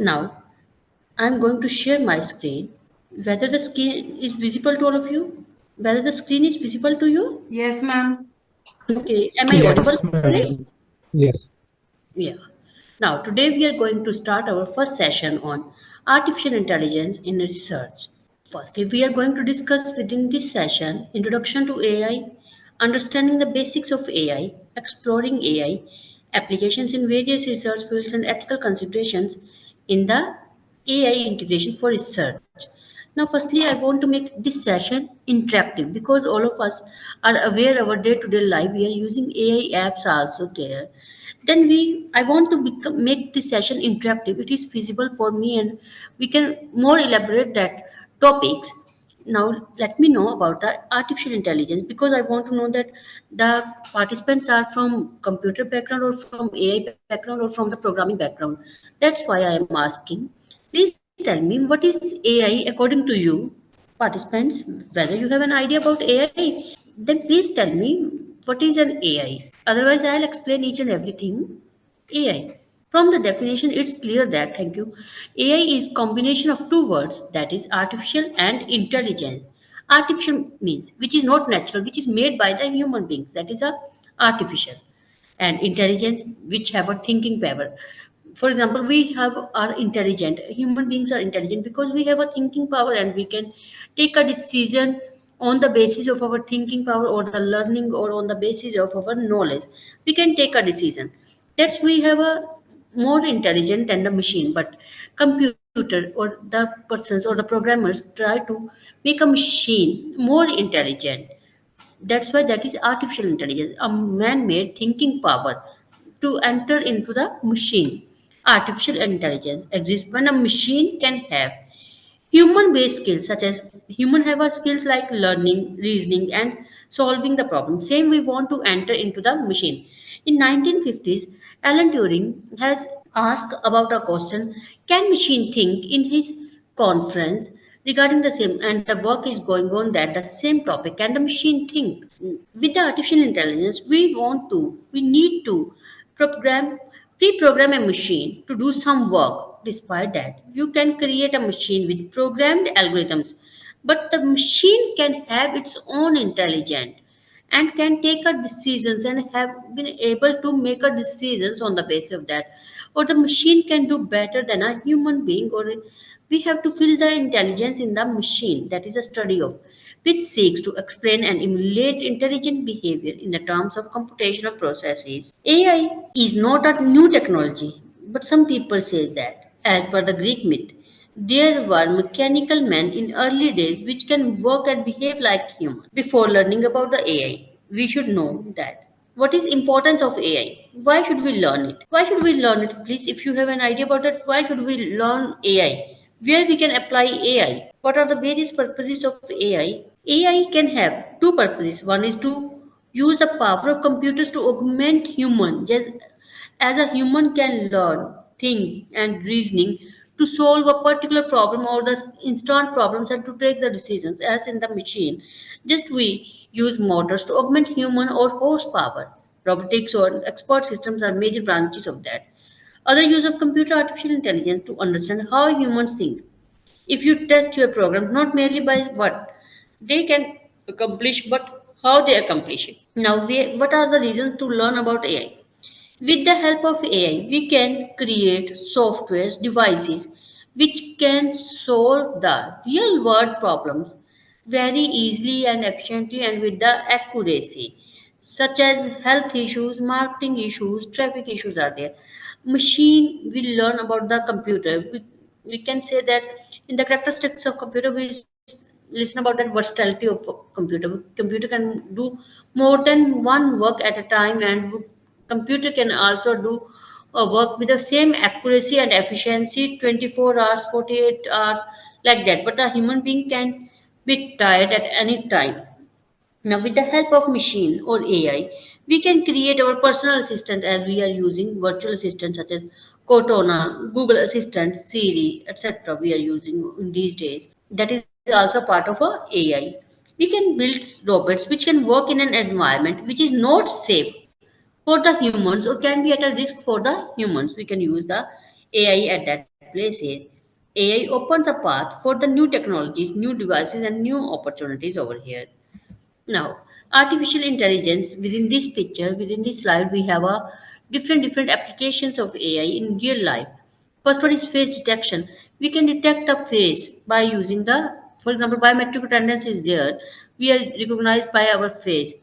Now, I'm going to share my screen. Whether the screen is visible to all of you? Whether the screen is visible to you? Yes, ma'am. Okay. Am I audible Yes, clearly? madam. Yes. Yeah. Now, today we are going to start our first session on artificial intelligence in research. Firstly, we are going to discuss within this session introduction to AI, understanding the basics of AI, exploring AI, applications in various research fields, and ethical considerations in the AI integration for research. Now, firstly, I want to make this session interactive because all of us are aware our day-to-day life. We are using AI apps also there. Then I want to make this session interactive. It is feasible for me, and we can more elaborate that topics. Now, let me know about the artificial intelligence because I want to know that the participants are from computer background or from AI background or from the programming background. That's why I am asking. Please tell me what is AI according to you, participants, whether you have an idea about AI, then please tell me what is an AI. Otherwise, I'll explain each and everything. AI. From the definition, it's clear that, thank you, AI is combination of two words, that is artificial and intelligence. Artificial means which is not natural, which is made by the human beings. That is a artificial, and intelligence which have a thinking power. For example, we have are intelligent. Human beings are intelligent because we have a thinking power and we can take a decision on the basis of our thinking power or the learning or on the basis of our knowledge. We can take a decision. That's we have a more intelligent than the machine. But computer or the persons or the programmers try to make a machine more intelligent. That's why that is artificial intelligence, a man-made thinking power to enter into the machine. Artificial intelligence exists when a machine can have human-based skills such as human have a skills like learning, reasoning, and solving the problem. Same we want to enter into the machine. In 1950s, Alan Turing has asked about a question: Can machine think? In his conference regarding the same, and the work is going on that the same topic. Can the machine think? With the artificial intelligence, we need to program pre-program a machine to do some work. Despite that, you can create a machine with programmed algorithms, but the machine can have its own intelligence and can take a decisions and have been able to make a decisions on the basis of that, or the machine can do better than a human being, or we have to fill the intelligence in the machine. That is a study of which seeks to explain and emulate intelligent behavior in the terms of computational processes. AI is not a new technology, but some people says that as per the Greek myth there were mechanical men in early days which can work and behave like humans. Before learning about the AI, we should know that what is importance of AI? Why should we learn it? Why should we learn it? Please, if you have an idea about that, why should we learn AI? Where we can apply AI? What are the various purposes of AI? AI can have two purposes. One is to use the power of computers to augment human, just as a human can learn, think, and reasoning to solve a particular problem or the instant problems and to take the decisions, as in the machine. Just we use motors to augment human or horsepower. Robotics or expert systems are major branches of that. Other use of computer artificial intelligence to understand how humans think. If you test your program not merely by what they can accomplish, but how they accomplish it. Now, what are the reasons to learn about AI? With the help of AI, we can create softwares, devices which can solve the real world problems very easily and efficiently and with the accuracy, such as health issues, marketing issues, traffic issues are there. Machine will learn about the computer. We can say that in the characteristics of computer, listen about that versatility of computer. Computer can do more than one work at a time, and computer can also do work with the same accuracy and efficiency 24 hours, 48 hours, like that. But a human being can be tired at any time. Now, with the help of machine or AI, we can create our personal assistant as we are using virtual assistants such as Cortana, Google Assistant, Siri, etc. We are using in these days. That is also part of a AI. We can build robots which can work in an environment which is not safe for the humans or can be at a risk for the humans. We can use the AI at that time. that places, AI opens a path for the new technologies, new devices, and new opportunities over here. Now, artificial intelligence within this picture, within this slide, we have a different applications of AI in real life. First one is face detection. We can detect a face by using the, for example, biometric attendance is there. We are recognized by our face.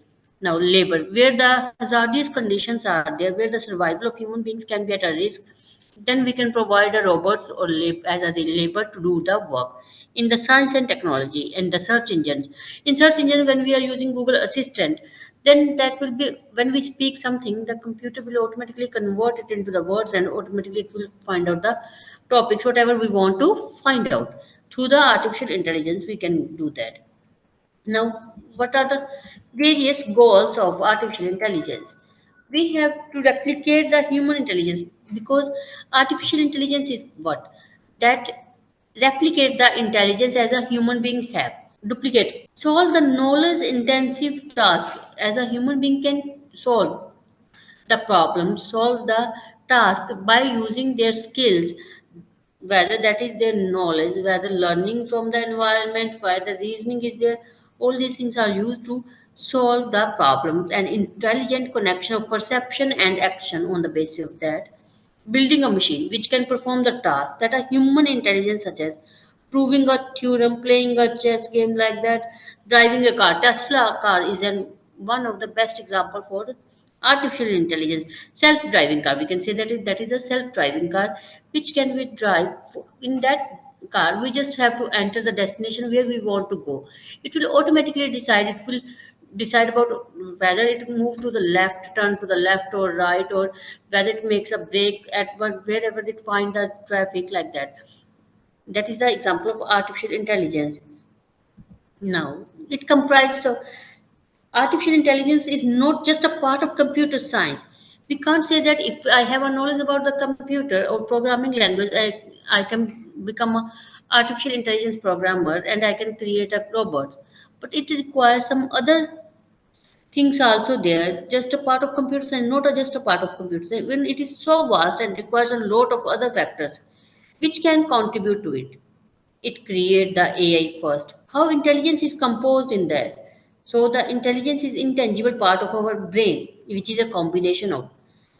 Now, labor, where the hazardous conditions are there, where the survival of human beings can be at a risk, then we can provide a robots or as a labor to do the work. In the science and technology and the search engines, in search engine when we are using Google Assistant, then that will be when we speak something, the computer will automatically convert it into the words and automatically it will find out the topics whatever we want to find out. Through the artificial intelligence we can do that. Now, what are the various goals of artificial intelligence? We have to replicate the human intelligence because artificial intelligence is what? That replicate the intelligence as a human being have. Duplicate. Solve the knowledge intensive task as a human being can solve the problem, solve the task by using their skills, whether that is their knowledge, whether learning from the environment, whether reasoning is there, all these things are used to solve the problem. An intelligent connection of perception and action on the basis of that. Building a machine which can perform the task that a human intelligence such as proving a theorem, playing a chess game like that, driving a car. Tesla car is one of the best example for artificial intelligence. Self-driving car. We can say that is a self-driving car which can be drive. In that car, we just have to enter the destination where we want to go. It will automatically decide. It will decide about whether it move to the left, turn to the left or right, or whether it makes a break at wherever it find the traffic like that. That is the example of artificial intelligence. Now, it comprises of artificial intelligence is not just a part of computer science. We can't say that if I have a knowledge about the computer or programming language, I can become a artificial intelligence programmer and I can create a robot. But it requires some other things are also there, just a part of computer science, not just a part of computer science. When it is so vast and requires a lot of other factors which can contribute to it. It create the AI first. How intelligence is composed in that? So the intelligence is intangible part of our brain, which is a combination of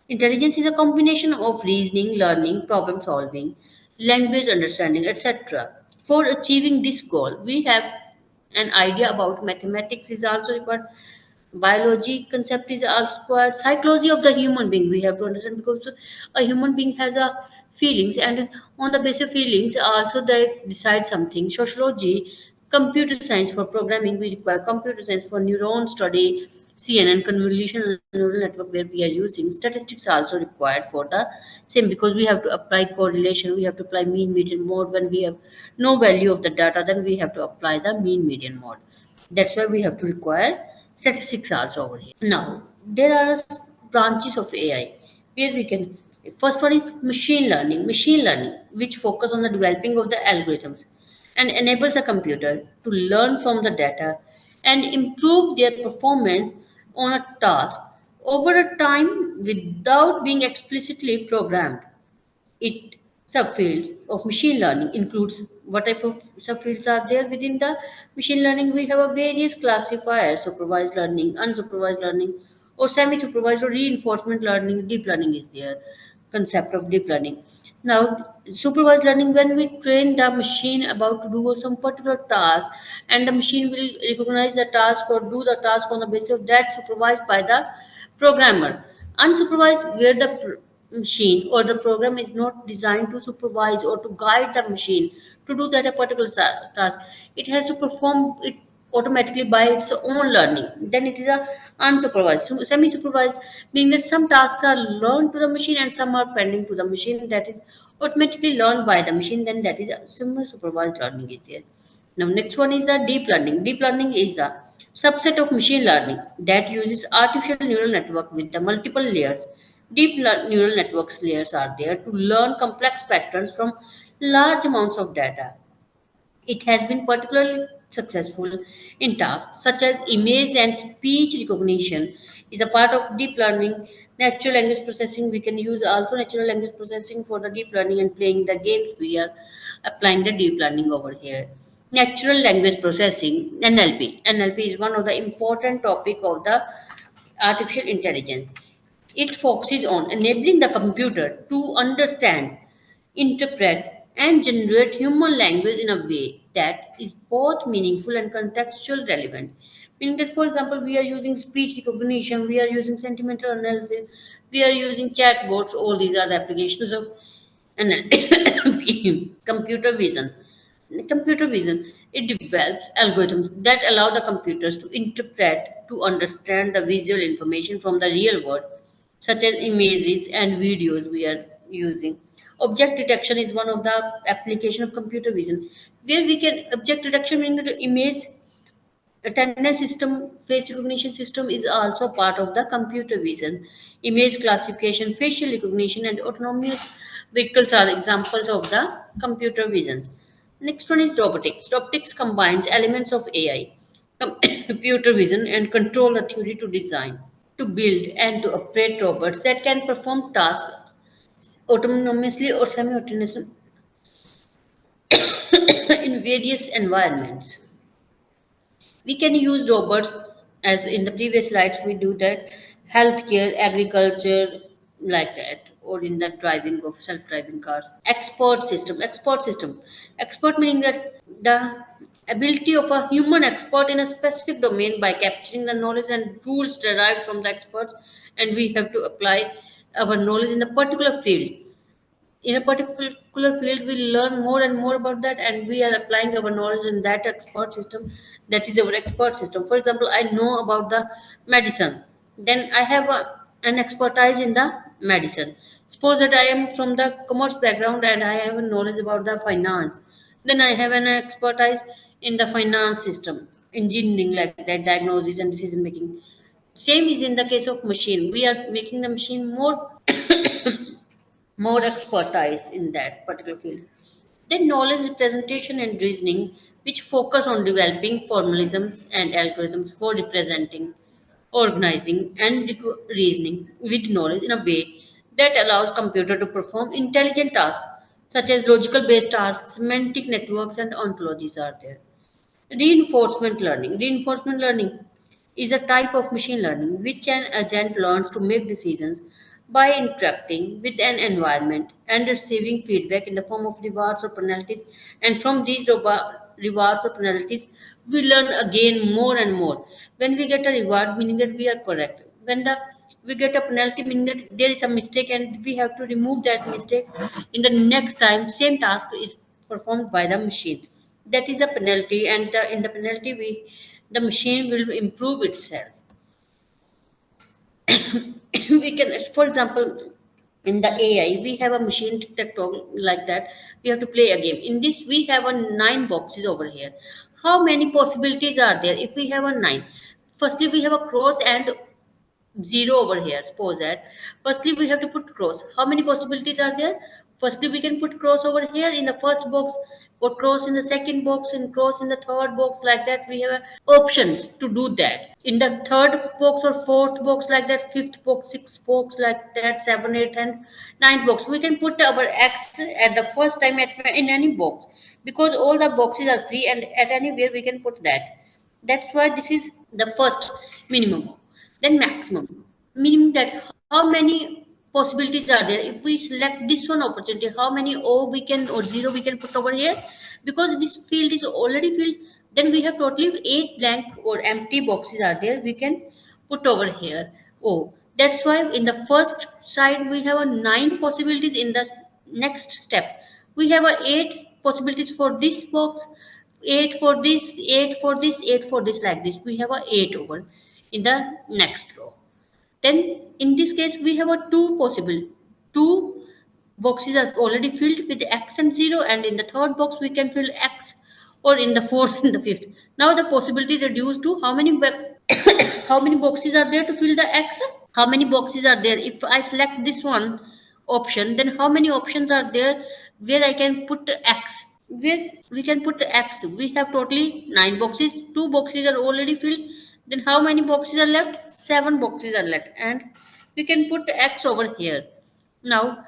intelligence is a combination of reasoning, learning, problem solving, language understanding, etc. For achieving this goal, we have an idea about mathematics is also required, biology concept is also required, psychology of the human being we have to understand because a human being has a feelings and on the basis of feelings also they decide something. Sociology, computer science for programming we require, computer science for neuron study, CNN convolutional neural network where we are using, statistics are also required for the same because we have to apply correlation, we have to apply mean median mode. When we have no value of the data, then we have to apply the mean median mode. That's why we have to require statistics also over here. Now, there are branches of AI where we can. First one is machine learning, which focus on the developing of the algorithms and enables a computer to learn from the data and improve their performance on a task over a time without being explicitly programmed. It subfields of machine learning includes what type of subfields are there within the machine learning. We have a various classifiers: supervised learning, unsupervised learning, or semi-supervised or reinforcement learning. Deep learning is there. Concept of deep learning. Now, supervised learning, when we train the machine about to do some particular task, and the machine will recognize the task or do the task on the basis of that supervised by the programmer. Unsupervised, where the machine or the program is not designed to supervise or to guide the machine to do that a particular task. It has to perform it automatically by its own learning. Then it is a unsupervised. So semi-supervised, meaning that some tasks are learned to the machine and some are pending to the machine. That is automatically learned by the machine. Then that is a semi-supervised learning is there. Now, next one is the deep learning. Deep learning is a subset of machine learning that uses artificial neural network with the multiple layers. Neural networks layers are there to learn complex patterns from large amounts of data. It has been particularly successful in tasks such as image and speech recognition is a part of deep learning Natural language processing, we can use also natural language processing for the deep learning and playing the games. We are applying the deep learning over here. Natural language processing, NLP. NLP is one of the important topic of the artificial intelligence. It focuses on enabling the computer to understand, interpret, and generate human language in a way that is both meaningful and contextual relevant. Meaning that, for example, we are using speech recognition, we are using sentimental analysis, we are using chatbots. All these are the applications of NLP. Computer vision. Computer vision, it develops algorithms that allow the computers to interpret, to understand the visual information from the real world, such as images and videos we are using. Object detection is one of the application of computer vision, where we can object detection in the image attendance system, face recognition system is also part of the computer vision. Image classification, facial recognition, and autonomous vehicles are examples of the computer visions. Next one is robotics. Robotics combines elements of AI, computer vision, and control the theory to design, to build, and to operate robots that can perform tasks autonomously or semi-autonomously in various environments. We can use robots, as in the previous slides we do that, healthcare, agriculture, like that, or in the driving of self-driving cars. Expert meaning that the ability of a human expert in a specific domain by capturing the knowledge and rules derived from the experts, and we have to apply our knowledge in a particular field. In a particular field we learn more and more about that, and we are applying our knowledge in that expert system. That is our expert system. For example, I know about the medicines, then I have an expertise in the medicine. Suppose that I am from the commerce background and I have a knowledge about the finance, then I have an expertise in the finance system. Engineering, like that, diagnosis and decision making. Same is in the case of machine. We are making the machine more expertise in that particular field. Then knowledge representation and reasoning, which focus on developing formalisms and algorithms for representing, organizing, and reasoning with knowledge in a way that allows computer to perform intelligent tasks such as logical based tasks, semantic networks, and ontologies are there. Reinforcement learning. Reinforcement learning is a type of machine learning which an agent learns to make decisions by interacting with an environment and receiving feedback in the form of rewards or penalties. And from these rewards or penalties, we learn again more and more. When we get a reward, meaning that we are correct. When the we get a penalty, meaning that there is a mistake and we have to remove that mistake in the next time same task is performed by the machine. That is the penalty, and in the penalty the machine will improve itself. We can, for example, in the AI we have a machine detector like that. We have to play a game. In this we have a 9 boxes over here. How many possibilities are there if we have a 9? Firstly we have a cross and zero over here. Suppose that firstly we have to put cross. How many possibilities are there? Firstly we can put cross over here in the first box, or cross in the second box, and cross in the third box. Like that we have options to do that in the third box or fourth box, like that, fifth box, sixth box, like that, seven, eight, and ninth box. We can put our x at the first time in any box, because all the boxes are free and at anywhere we can put that. That's why this is the first minimum. Then maximum, meaning that how many possibilities are there. If we select this one opportunity, how many O we can, or zero we can put over here, because this field is already filled. Then we have totally 8 blank or empty boxes are there, we can put over here. Oh, that's why in the first side we have a 9 possibilities. In the next step we have a 8 possibilities for this box, 8 for this, 8 for this, 8 for this, like this we have a 8 over in the next row. Then in this case we have a two boxes are already filled with x and 0, and in the third box we can fill x, or in the fourth and the fifth. Now the possibility reduced to how many how many boxes are there to fill the x? How many boxes are there? If I select this one option, then how many options are there where I can put x? Where we can put x? We have totally 9 boxes. 2 boxes are already filled. Then how many boxes are left? 7 boxes are left. And we can put X over here. Now,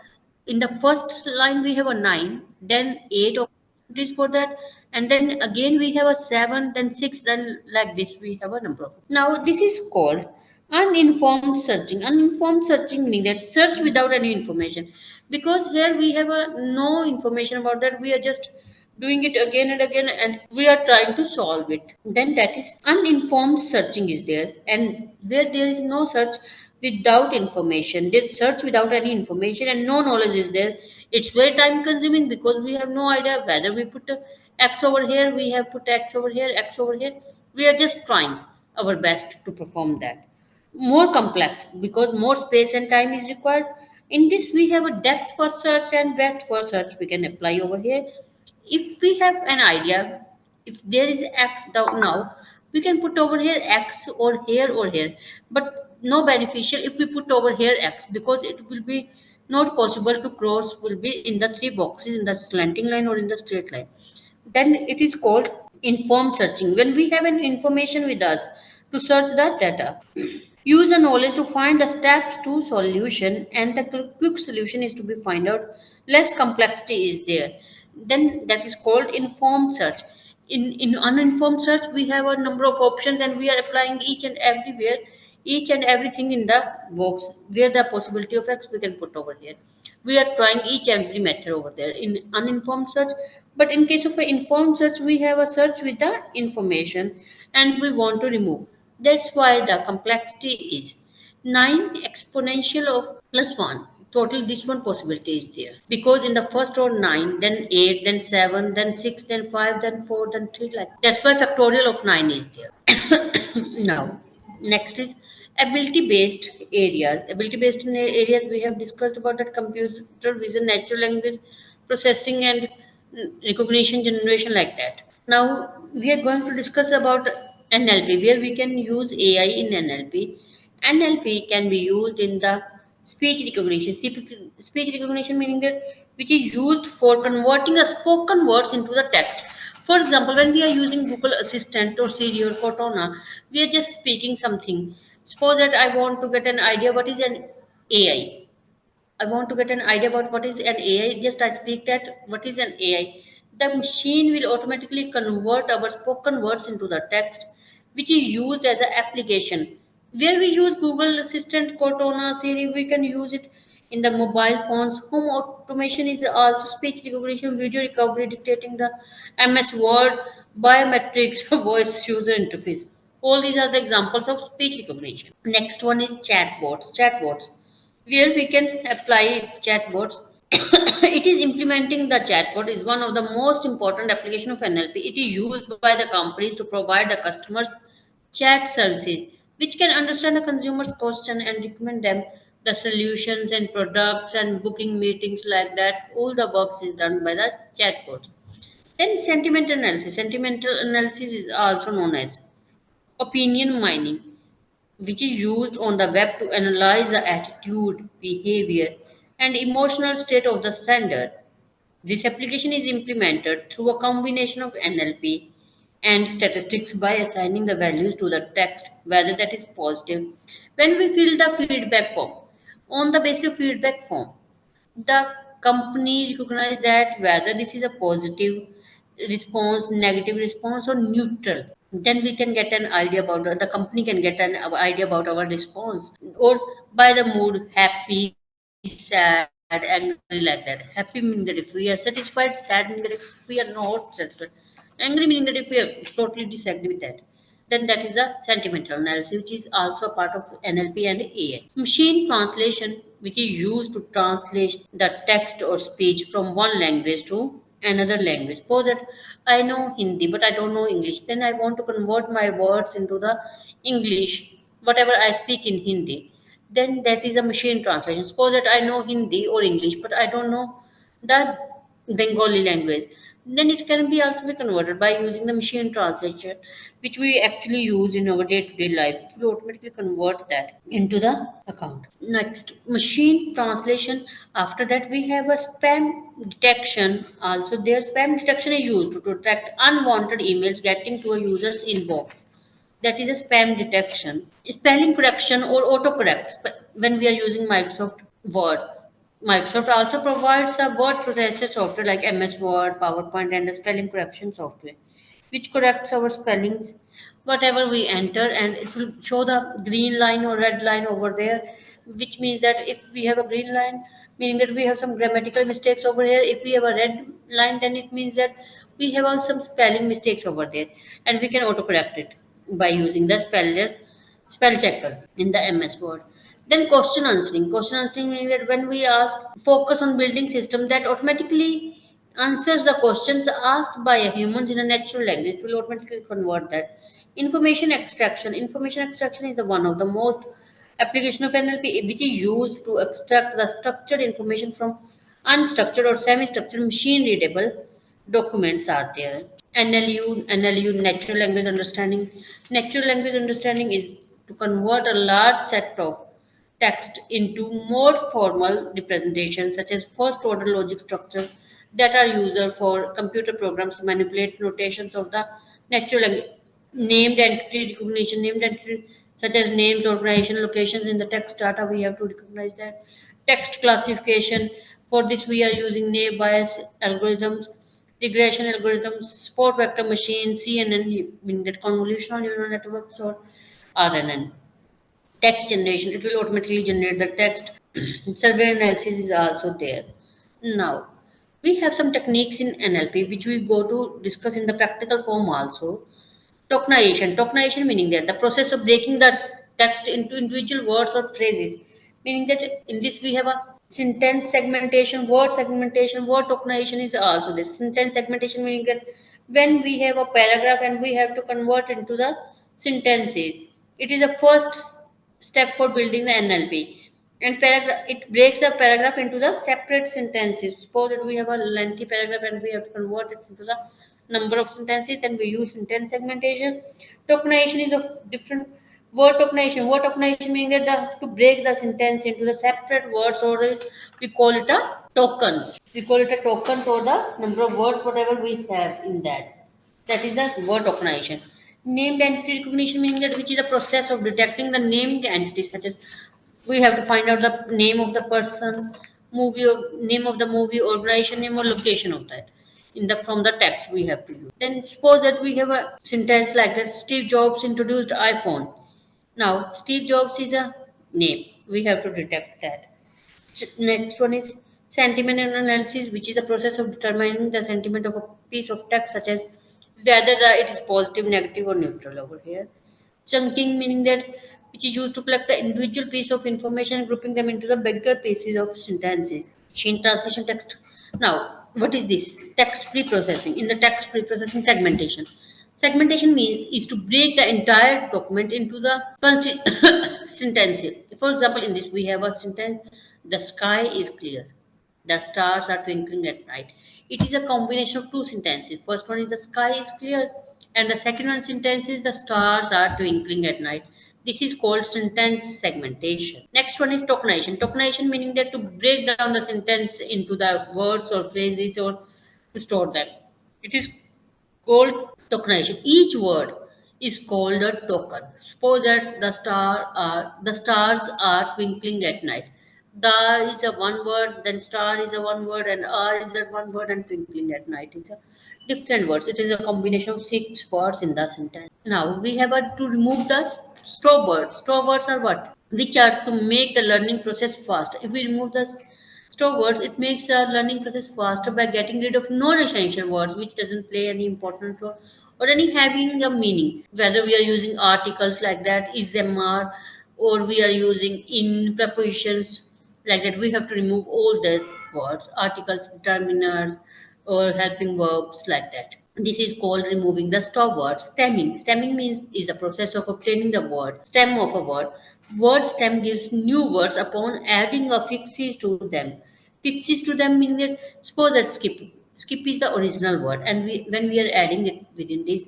in the first line we have a 9, then 8 opportunities for that, and then again we have a 7, then 6, then like this we have a number of. Now, this is called uninformed searching. Uninformed searching meaning that search without any information, because here we have a no information about that. We are just doing it again and again and we are trying to solve it. Then that is uninformed searching is there, and where there is no search without information, this search without any information and no knowledge is there, it's very time consuming because we have no idea whether we put a X over here, we have put X over here, X over here. We are just trying our best to perform that. More complex because more space and time is required. In this we have a depth for search and breadth for search we can apply over here. If we have an idea, if there is X down now, we can put over here X or here, but no beneficial if we put over here X, because it will be not possible to cross will be in the three boxes in the slanting line or in the straight line. Then it is called informed searching, when we have an information with us to search that data. Use the knowledge to find the step to solution, and the quick solution is to be find out. Less complexity is there. Then that is called informed search. In uninformed search, we have a number of options, and we are applying each and everywhere, each and everything in the box where the possibility of X we can put over here. We are trying each and every method over there in uninformed search. But in case of an informed search, we have a search with the information, and we want to remove. That's why the complexity is 9 exponential of plus 1. Total this one possibility is there. Because in the first row 9, then 8, then 7, then 6, then 5, then 4, then 3 like. That's why factorial of 9 is there. Now, next is ability based areas. Ability based areas we have discussed about that computer vision, natural language processing, and recognition generation like that. Now we are going to discuss about NLP, where we can use AI in NLP. NLP can be used in the speech recognition. Speech recognition meaning that which is used for converting the spoken words into the text. For example, when we are using Google Assistant or Siri or Cortana, we are just speaking something. Suppose that I want to get an idea what is an AI. I want to get an idea about what is an AI. Just I speak that what is an AI. The machine will automatically convert our spoken words into the text, which is used as an application. Where we use Google Assistant, Cortana, Siri, we can use it in the mobile phones. Home automation is also speech recognition, video recovery, dictating the MS Word, biometrics, voice user interface. All these are the examples of speech recognition. Next one is chatbots. Chatbots where we can apply chatbots. It is implementing the chatbot is one of the most important application of NLP. It is used by the companies to provide the customers chat services, which can understand the consumer's question and recommend them the solutions and products and booking meetings like that. All the works is done by the chatbot. Then sentiment analysis. Sentimental analysis is also known as opinion mining, which is used on the web to analyze the attitude, behavior, and emotional state of the sender. This application is implemented through a combination of NLP and statistics by assigning the values to the text, whether that is positive. When we fill the feedback form, on the basis of feedback form, the company recognize that whether this is a positive response, negative response, or neutral. Then we can get an idea about the company can get an idea about our response, or by the mood, happy, sad, angry, like that. Happy meaning that if we are satisfied, sad meaning that if we are not satisfied, angry meaning that if we are totally disagree with that. Then that is a sentimental analysis, which is also a part of NLP and AI. Machine translation, which is used to translate the text or speech from one language to another language. Suppose that I know Hindi, but I don't know English. Then I want to convert my words into the English, whatever I speak in Hindi. Then that is a machine translation. Suppose that I know Hindi or English, but I don't know the Bengali language. Then it can be also be converted by using the machine translation, which we actually use in our day-to-day life. We automatically convert that into the account. Next, machine translation. After that, we have a spam detection. Also, their spam detection is used to detect unwanted emails getting to a user's inbox. That is a spam detection. Spelling correction or autocorrect when we are using Microsoft Word. Microsoft also provides a word processor software like MS Word, PowerPoint, and a spelling correction software, which corrects our spellings, whatever we enter, and it will show the green line or red line over there, which means that if we have a green line, meaning that we have some grammatical mistakes over here. If we have a red line, then it means that we have some spelling mistakes over there, and we can autocorrect it by using the spell checker in the MS Word. Then question answering. Question answering means that when we ask, focus on building system that automatically answers the questions asked by a humans in a natural language. It will automatically convert that. Information extraction. Information extraction is the one of the most application of NLP, which is used to extract the structured information from unstructured or semi-structured machine readable documents are there. NLU, natural language understanding. Natural language understanding is to convert a large set of text into more formal representations, such as first order logic structure that are used for computer programs to manipulate notations of the natural language. Named entity recognition, named entity such as names, organization, locations in the text data, we have to recognize that. Text classification, for this we are using naive Bayes algorithms, regression algorithms, support vector machines, CNN, meaning that convolutional neural networks, or RNN. Text generation, it will automatically generate the text. Survey analysis is also there. Now, we have some techniques in NLP which we go to discuss in the practical form also. Tokenization meaning that the process of breaking the text into individual words or phrases, meaning that in this we have a sentence segmentation, word tokenization is also this. Sentence segmentation meaning that when we have a paragraph and we have to convert into the sentences, it is the first step for building the NLP. And paragraph, it breaks the paragraph into the separate sentences. Suppose that we have a lengthy paragraph and we have to convert it into the number of sentences, then we use sentence segmentation. Tokenization is of different. Word tokenization meaning that to break the sentence into the separate words, or we call it a tokens. We call it a tokens, or the number of words whatever we have in that. That is the word tokenization. Named entity recognition meaning that which is the process of detecting the named entities, such as we have to find out the name of the person, name of the movie, organization name, or location of that in the from the text we have to use. Then suppose that we have a sentence like that: Steve Jobs introduced iPhone. Now Steve Jobs is a name. We have to detect that. Next one is sentiment analysis, which is the process of determining the sentiment of a piece of text, such as whether it is positive, negative, or neutral over here. Chunking meaning that which is used to collect the individual piece of information and grouping them into the bigger pieces of sentences. Machine translation text. Now, what is this? Text pre-processing. In the text pre-processing, segmentation means is to break the entire document into the sentences. For example, in this we have a sentence: the sky is clear, the stars are twinkling at night. It is a combination of two sentences. First one is the sky is clear, and the second one sentence is the stars are twinkling at night. This is called sentence segmentation. Next one is tokenization. Tokenization meaning that to break down the sentence into the words or phrases, or to store them. It is called tokenization. Each word is called a token. Suppose that the stars are twinkling at night. The is a one word, then star is a one word, and R is a one word, and twinkling at night is a different words. It is a combination of six words in the sentence. Now we have to remove the straw words. Straw words are what? Which are to make the learning process fast. If we remove the straw words, it makes the learning process faster by getting rid of non-essential words which doesn't play any important role or any having a meaning. Whether we are using articles like that, is MR, or we are using in prepositions like that, we have to remove all the words, articles, determiners, or helping verbs like that. This is called removing the stop word. Stemming means is the process of obtaining the word stem of a word. Word stem gives new words upon adding affixes to them. Fixes to them means that suppose that skip. Skip is the original word, and when we are adding it within this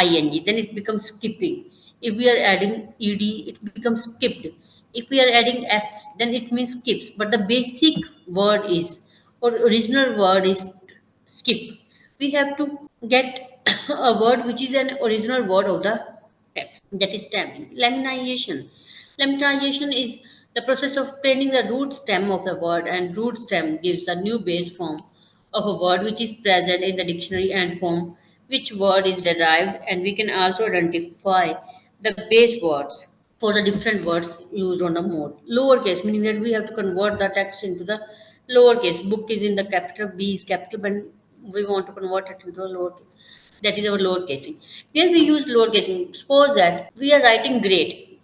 ing, then it becomes skipping. If we are adding ed, it becomes skipped. If we are adding s, then it means skips. But the basic word is, or original word is skip. We have to get a word which is an original word of the text. That is stemming. Lamination. Lamination is the process of planing the root stem of the word, and root stem gives a new base form of a word which is present in the dictionary and from which word is derived, and we can also identify the base words for the different words used on the mode. Lowercase, meaning that we have to convert the text into the lowercase. Book is in the capital, B is capital, but we want to convert it into a lowercase. That is our lowercasing. Here we use lowercasing. Suppose that we are writing great.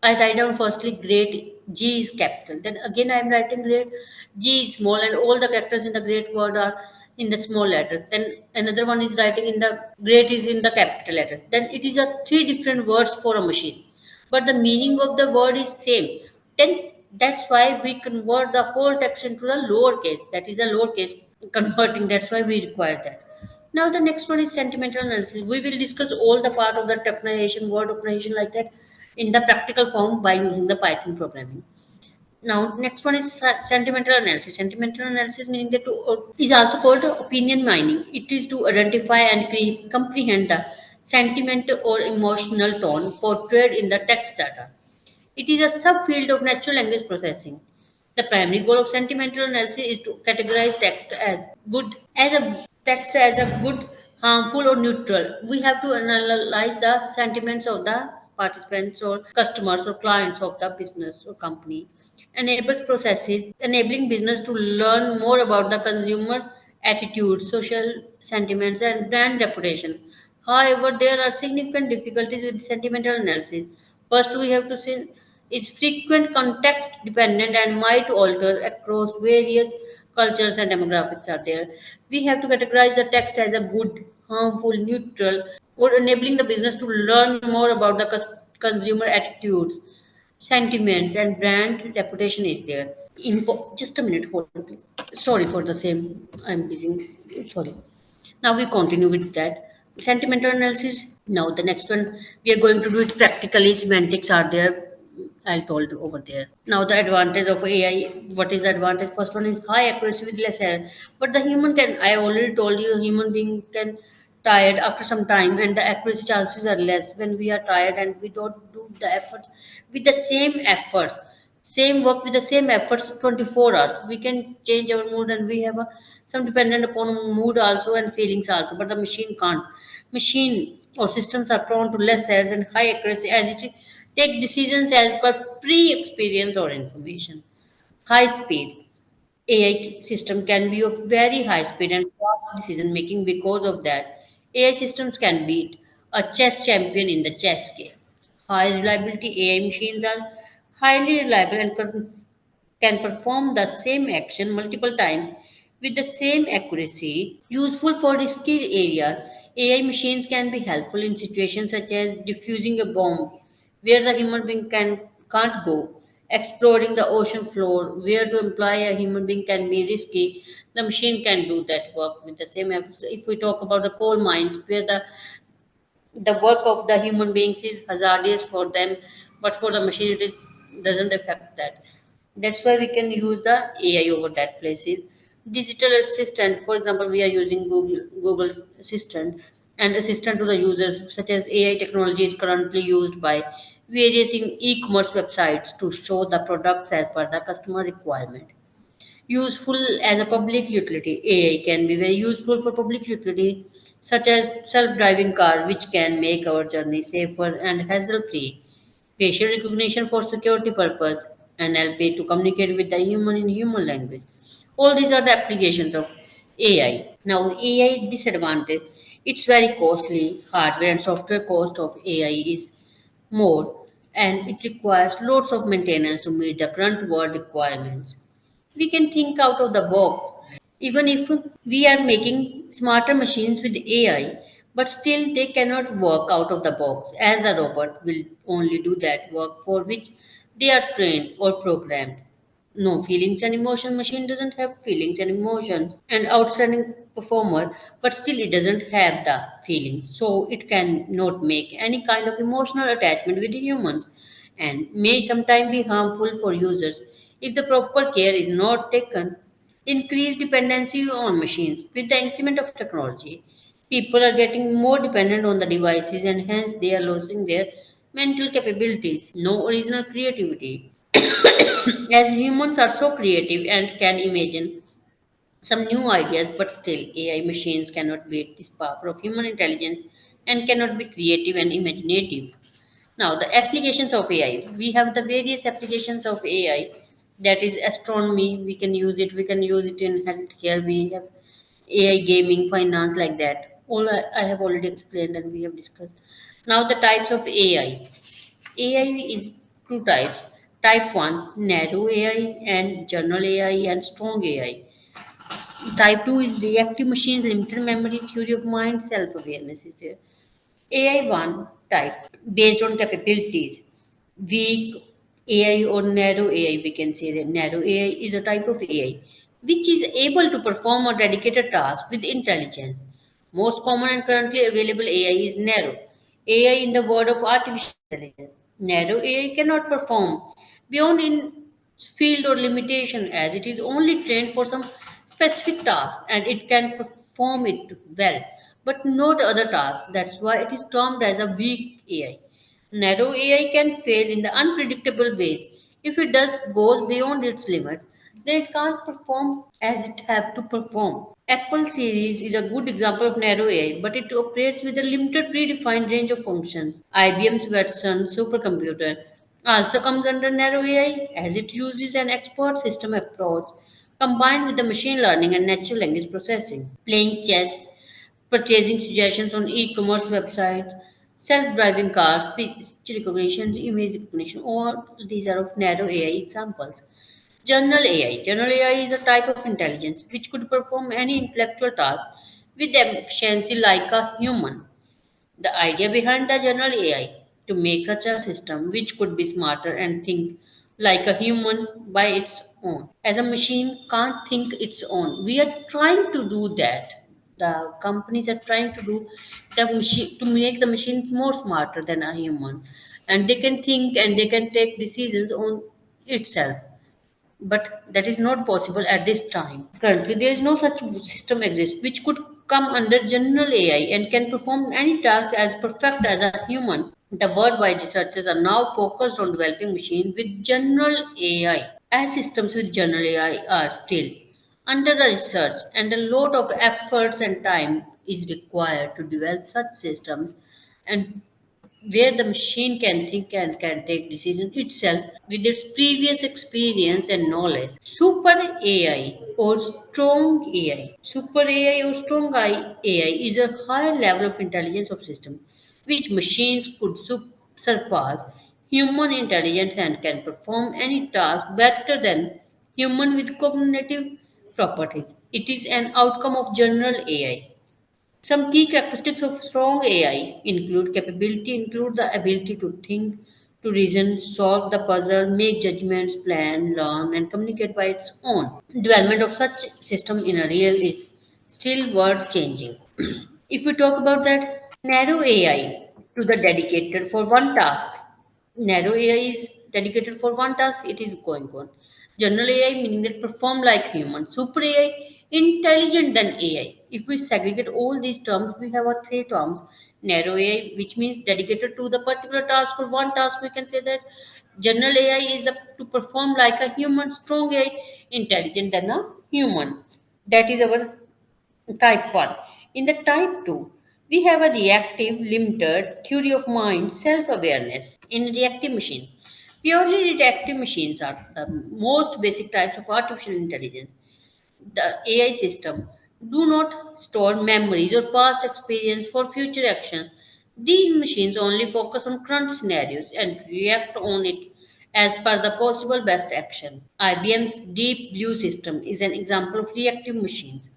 I write down firstly great, G is capital. Then again I am writing great, G is small, and all the characters in the great word are in the small letters. Then another one is writing in the great is in the capital letters. Then it is a three different words for a machine, but the meaning of the word is same. Then that's why we convert the whole text into the lowercase. That is the lowercase converting. That's why we require that. Now the next one is sentimental analysis. We will discuss all the part of the tokenization, word tokenization like that in the practical form by using the Python programming. Now next one is sentimental analysis. Sentimental analysis meaning that is also called opinion mining. It is to identify and comprehend the sentiment or emotional tone portrayed in the text data. It is a subfield of natural language processing. The primary goal of sentimental analysis is to categorize text as a good, harmful, or neutral. We have to analyze the sentiments of the participants or customers or clients of the business or company. Enables processes enabling business to learn more about the consumer attitudes, social sentiments, and brand reputation. However, there are significant difficulties with sentimental analysis. First, we have to say is frequent context dependent and might alter across various cultures and demographics are there. We have to categorize the text as a good, harmful, neutral, or enabling the business to learn more about the consumer attitudes, sentiments, and brand reputation is there. Just a minute, hold on, please. Sorry for the same. I'm busy. Sorry. Now we continue with that. Sentimental analysis. Now the next one we are going to do it practically. Semantics are there. I told over there. Now the advantage of AI. What is the advantage? First one is high accuracy with less error. But the human can. I already told you, human being can tired after some time, and the accuracy chances are less when we are tired and we don't do the efforts with the same efforts. Same work with the same efforts 24 hours. We can change our mood, and we have some dependent upon mood also and feelings also, but the machine can't. Machine or systems are prone to less errors and high accuracy as it take decisions as per pre-experience or information. High speed. AI system can be of very high speed and fast decision making. Because of that, AI systems can beat a chess champion in the chess game. High reliability. AI machines are highly reliable and can perform the same action multiple times with the same accuracy. Useful for risky areas, AI machines can be helpful in situations such as defusing a bomb where the human being can't go, exploring the ocean floor where to employ a human being can be risky. The machine can do that work with the same efforts. If we talk about the coal mines where the work of the human beings is hazardous for them, but for the machine it doesn't affect that. That's why we can use the AI over that places. Digital assistant, for example, we are using Google Assistant, and assistant to the users, such as AI technology is currently used by various e-commerce websites to show the products as per the customer requirement. Useful as a public utility. AI can be very useful for public utility, such as self-driving car, which can make our journey safer and hassle-free. Facial recognition for security purpose, NLP to communicate with the human in human language. All these are the applications of AI. Now, AI disadvantage. It's very costly. Hardware and software cost of AI is more, and it requires lots of maintenance to meet the current world requirements. We can think out of the box. Even if we are making smarter machines with AI, but still they cannot work out of the box, as the robot will only do that work for which they are trained or programmed. No feelings and emotions. Machine doesn't have feelings and emotions. An outstanding performer, but still it doesn't have the feelings. So it cannot make any kind of emotional attachment with the humans, and may sometimes be harmful for users if the proper care is not taken. Increased dependency on machines. With the increment of technology, People are getting more dependent on the devices and hence they are losing their mental capabilities. No original creativity. As humans are so creative and can imagine some new ideas, but still, AI machines cannot beat this power of human intelligence and cannot be creative and imaginative. Now, the applications of AI. We have the various applications of AI. That is astronomy. We can use it. We can use it in healthcare. We have AI gaming, finance, like that. All I have already explained and we have discussed. Now, the types of AI. AI is two types. Type 1, narrow AI, and general AI and strong AI. Type 2 is reactive machines, limited memory, theory of mind, self awareness is there. AI1 type based on capabilities. Weak AI or narrow AI, we can say that narrow AI is a type of AI which is able to perform a dedicated task with intelligence. Most common and currently available AI is narrow. AI in the word of artificial intelligence. Narrow AI cannot perform beyond in field or limitation as it is only trained for some specific task and it can perform it well but not other tasks. That's why it is termed as a weak AI. Narrow AI can fail in the unpredictable ways. If it does goes beyond its limits, then it can't perform as it have to perform. Apple series is a good example of narrow AI, but it operates with a limited predefined range of functions. IBM's Watson supercomputer also comes under narrow AI as it uses an expert system approach combined with the machine learning and natural language processing. Playing chess, purchasing suggestions on e-commerce websites, self-driving cars, speech recognition, image recognition, all these are of narrow AI examples. General AI. General AI is a type of intelligence which could perform any intellectual task with efficiency like a human. The idea behind the general AI to make such a system which could be smarter and think like a human by its own. As a machine can't think its own. We are trying to do that. The companies are trying to do the machine to make the machines more smarter than a human. And they can think and they can take decisions on itself, but that is not possible at this time. Currently, there is no such system exists which could come under general AI and can perform any task as perfect as a human. The worldwide researchers are now focused on developing machines with general AI. As systems with general AI are still under the research, and a lot of efforts and time is required to develop such systems and where the machine can think and can take decisions itself with its previous experience and knowledge. Super AI or strong AI. Super AI or strong AI is a higher level of intelligence of system which machines could surpass human intelligence and can perform any task better than human with cognitive properties. It is an outcome of general AI. Some key characteristics of strong AI include the ability to think, to reason, solve the puzzle, make judgments, plan, learn, and communicate by its own. Development of such system in a real is still worth changing. If we talk about that narrow AI to the dedicated for one task, narrow AI is dedicated for one task, it is going on. General AI meaning that perform like human. Super AI, intelligent than AI. If we segregate all these terms, we have a three terms. Narrow AI, which means dedicated to the particular task or one task, we can say that. General AI is to perform like a human. Strong AI, intelligent than a human. That is our type 1. In the type 2, we have a reactive, limited, theory of mind, self awareness. In reactive machine, purely reactive machines are the most basic types of artificial intelligence. The AI system do not store memories or past experience for future action. These machines only focus on current scenarios and react on it as per the possible best action. IBM's Deep Blue system is an example of reactive machines.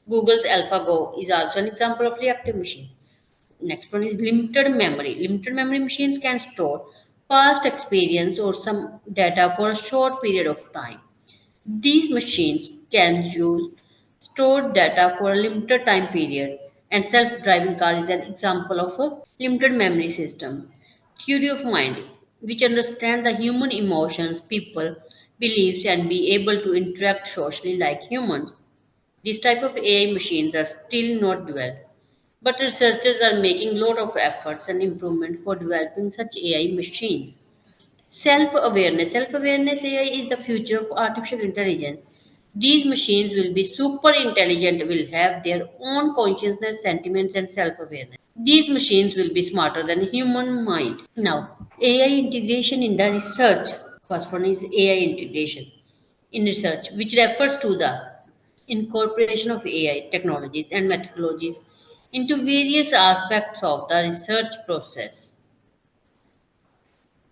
Google's AlphaGo is also an example of reactive machine. Next one is limited memory. Limited memory machines can store past experience or some data for a short period of time. These machines can use stored data for a limited time period, and self-driving car is an example of a limited memory system. Theory of mind, which understand the human emotions, people, beliefs, and be able to interact socially like humans. These type of AI machines are still not developed. But researchers are making a lot of efforts and improvement for developing such AI machines. Self-awareness. Self-awareness AI is the future of artificial intelligence. These machines will be super intelligent, will have their own consciousness, sentiments, and self-awareness. These machines will be smarter than human mind. Now, AI integration in the research. First one is AI integration in research, which refers to the incorporation of AI technologies and methodologies into various aspects of the research process.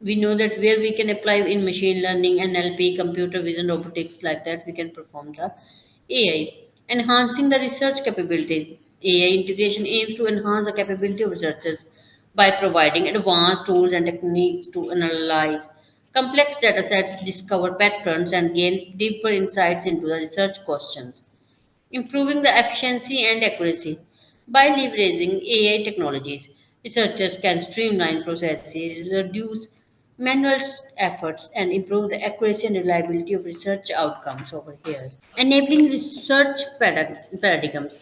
We know that where we can apply in machine learning, NLP, computer vision, robotics, like that, we can perform the AI. Enhancing the research capabilities. AI integration aims to enhance the capability of researchers by providing advanced tools and techniques to analyze complex data sets, discover patterns, and gain deeper insights into the research questions. Improving the efficiency and accuracy. By leveraging AI technologies, researchers can streamline processes, reduce manual efforts, and improve the accuracy and reliability of research outcomes over here. Enabling research paradigms.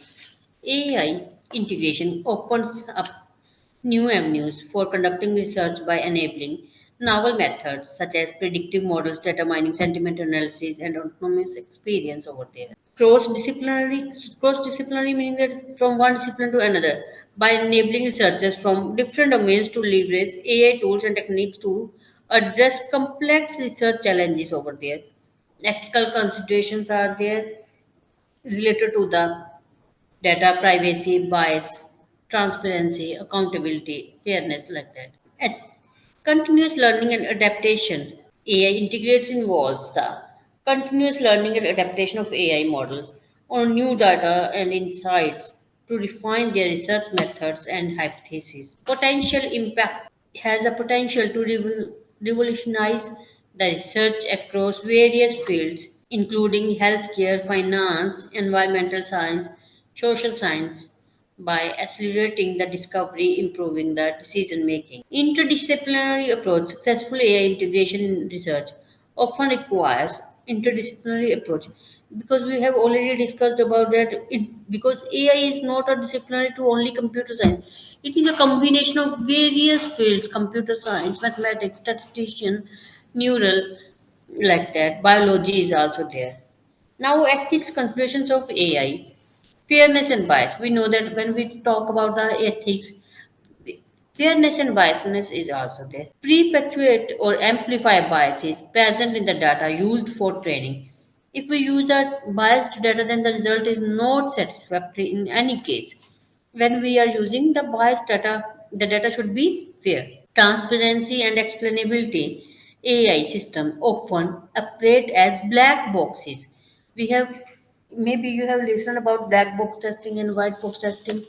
AI integration opens up new avenues for conducting research by enabling novel methods such as predictive models, data mining, sentiment analysis, and autonomous experience over there. Cross-disciplinary meaning that from one discipline to another, by enabling researchers from different domains to leverage AI tools and techniques to address complex research challenges over there. Ethical considerations are there related to the data privacy, bias, transparency, accountability, fairness, like that. At continuous learning and adaptation. AI integrates involves the continuous learning and adaptation of AI models on new data and insights to refine their research methods and hypotheses. Potential impact has a potential to revolutionize the research across various fields, including healthcare, finance, environmental science, social science, by accelerating the discovery, improving the decision making. Interdisciplinary approach. Successful AI integration in research often requires interdisciplinary approach because we have already discussed about that because AI is not a disciplinary to only computer science. It is a combination of various fields: computer science, mathematics, statistician, neural, like that. Biology is also there. Now, ethics considerations of AI, fairness and bias. We know that when we talk about the ethics, fairness and biasness is also there. Perpetuate or amplify biases present in the data used for training. If we use the biased data, then the result is not satisfactory in any case. When we are using the biased data, the data should be fair. Transparency and explainability. AI system often operate as black boxes. We have maybe you have listened about black box testing and white box testing,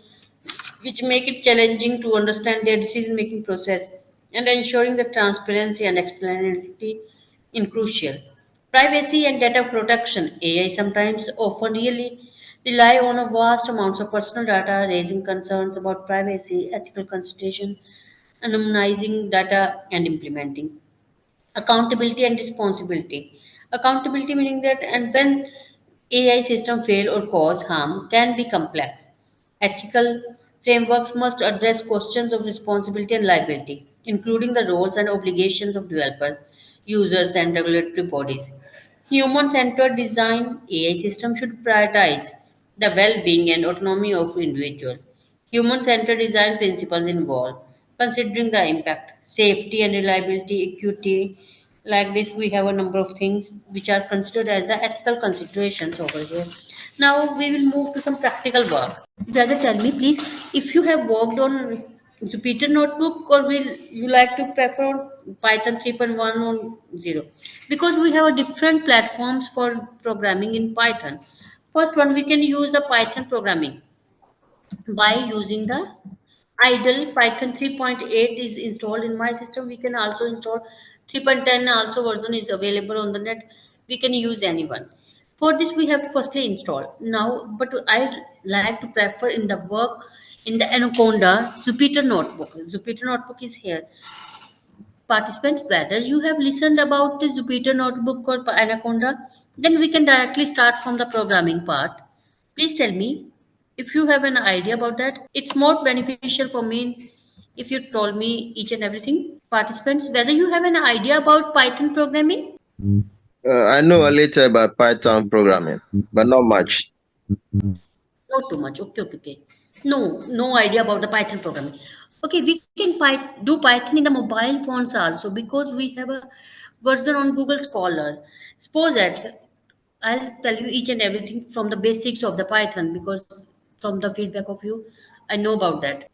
which make it challenging to understand their decision making process and ensuring the transparency and explainability in crucial. Privacy and data protection. AI sometimes often really rely on a vast amounts of personal data, raising concerns about privacy, ethical consideration, anonymizing data, and implementing. Accountability and responsibility. Accountability meaning that and when AI system fail or cause harm can be complex. Ethical frameworks must address questions of responsibility and liability, including the roles and obligations of developers, users, and regulatory bodies. Human centered design. AI systems should prioritize the well being and autonomy of individuals. Human centered design principles involve considering the impact, safety and reliability, equity. Like this, we have a number of things which are considered as the ethical considerations over here. Now, we will move to some practical work. Brother, tell me, please, if you have worked on Jupyter Notebook or will you like to prefer on Python 3.1 or 0? Because we have a different platforms for programming in Python. First one, we can use the Python programming by using the idle Python 3.8 is installed in my system. We can also install 3.10 also version is available on the net. We can use anyone. For this, we have to firstly install. Now, but I like to prefer in the work in the Anaconda Jupyter Notebook. Jupyter Notebook is here. Participants, whether you have listened about the Jupyter Notebook or Anaconda, then we can directly start from the programming part. Please tell me. If you have an idea about that, it's more beneficial for me if you told me each and everything. Participants, whether you have an idea about Python programming? I know a little about Python programming, but not much. Not too much. Okay, okay, okay. No, no idea about the Python programming. Okay, we can do Python in the mobile phones also because we have a version on Google Scholar. Suppose that I'll tell you each and everything from the basics of the Python because from the feedback of you, I know about that.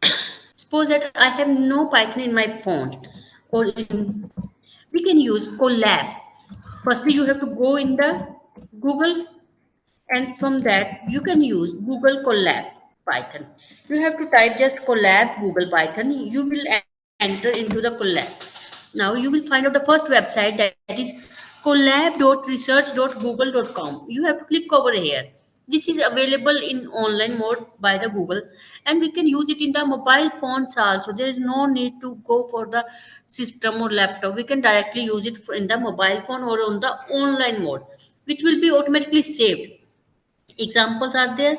Suppose that I have no Python in my phone or in, we can use Colab. Firstly, you have to go in the Google, and from that you can use Google Colab Python. You have to type just Colab Google Python. You will enter into the Colab. Now you will find out the first website, that is collab.research.google.com. You have to click over here. This is available in online mode by the Google, and we can use it in the mobile phones also. There is no need to go for the system or laptop. We can directly use it in the mobile phone or on the online mode, which will be automatically saved. Examples are there,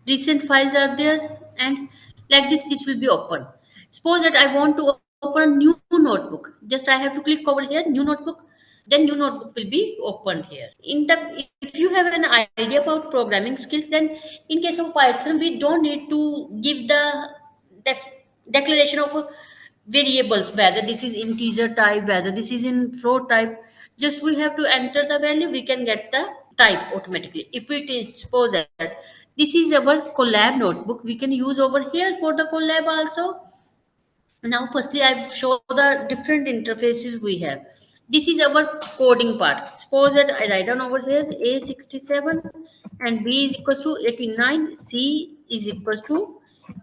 recent files are there, and like this will be open. Suppose that I want to open a new notebook, just I have to click over here, new notebook, then new notebook will be opened here. In the, if you have an idea about programming skills, then in case of Python we don't need to give the def- declaration of variables, whether this is integer type, whether this is in float type. Just we have to enter the value, we can get the type automatically. If we suppose that this is our Colab notebook, we can use over here for the Colab also. Now firstly I show the different interfaces we have. This is our coding part. Suppose that I write down over here A67 and B is equals to 89, C is equals to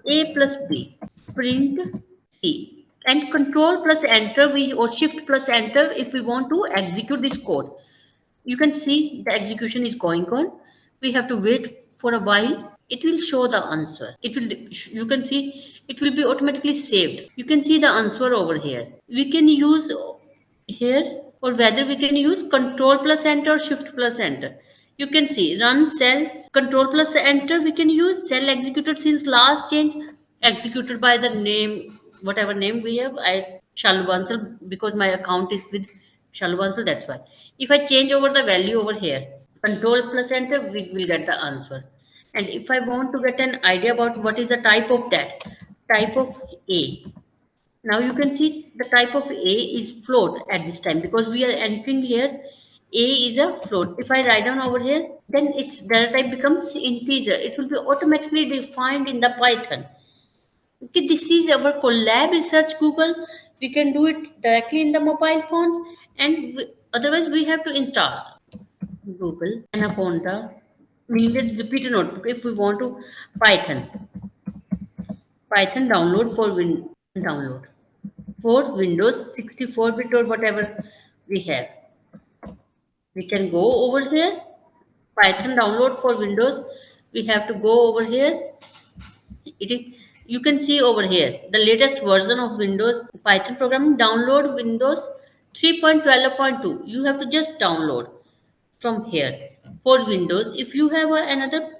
A plus B, print C, and control plus enter, we or shift plus enter if we want to execute this code. You can see the execution is going on. We have to wait for a while. It will show the answer. It will, you can see it will be automatically saved. You can see the answer over here. We can use here, or whether we can use control plus enter or shift plus enter. You can see run cell, control plus enter, we can use cell executed since last change, executed by the name, whatever name we have. I Shalu Bansal, because my account is with Shalu Bansal, that's why. If I change over the value over here, control plus enter, we will get the answer. And if I want to get an idea about what is the type of that, type of A, now you can see the type of A is float at this time because we are entering here. A is a float. If I write down over here, then its data type becomes integer. It will be automatically defined in the Python. Okay, this is our Colab Research Google. We can do it directly in the mobile phones, and otherwise we have to install Google Anaconda, meaning the repeater notebook. If we want to Python, Python download for download for Windows 64-bit or whatever we have. We can go over here, Python download for Windows. We have to go over here. It is, you can see over here the latest version of Windows Python programming. Download Windows 3.12.2. You have to just download from here for Windows. If you have another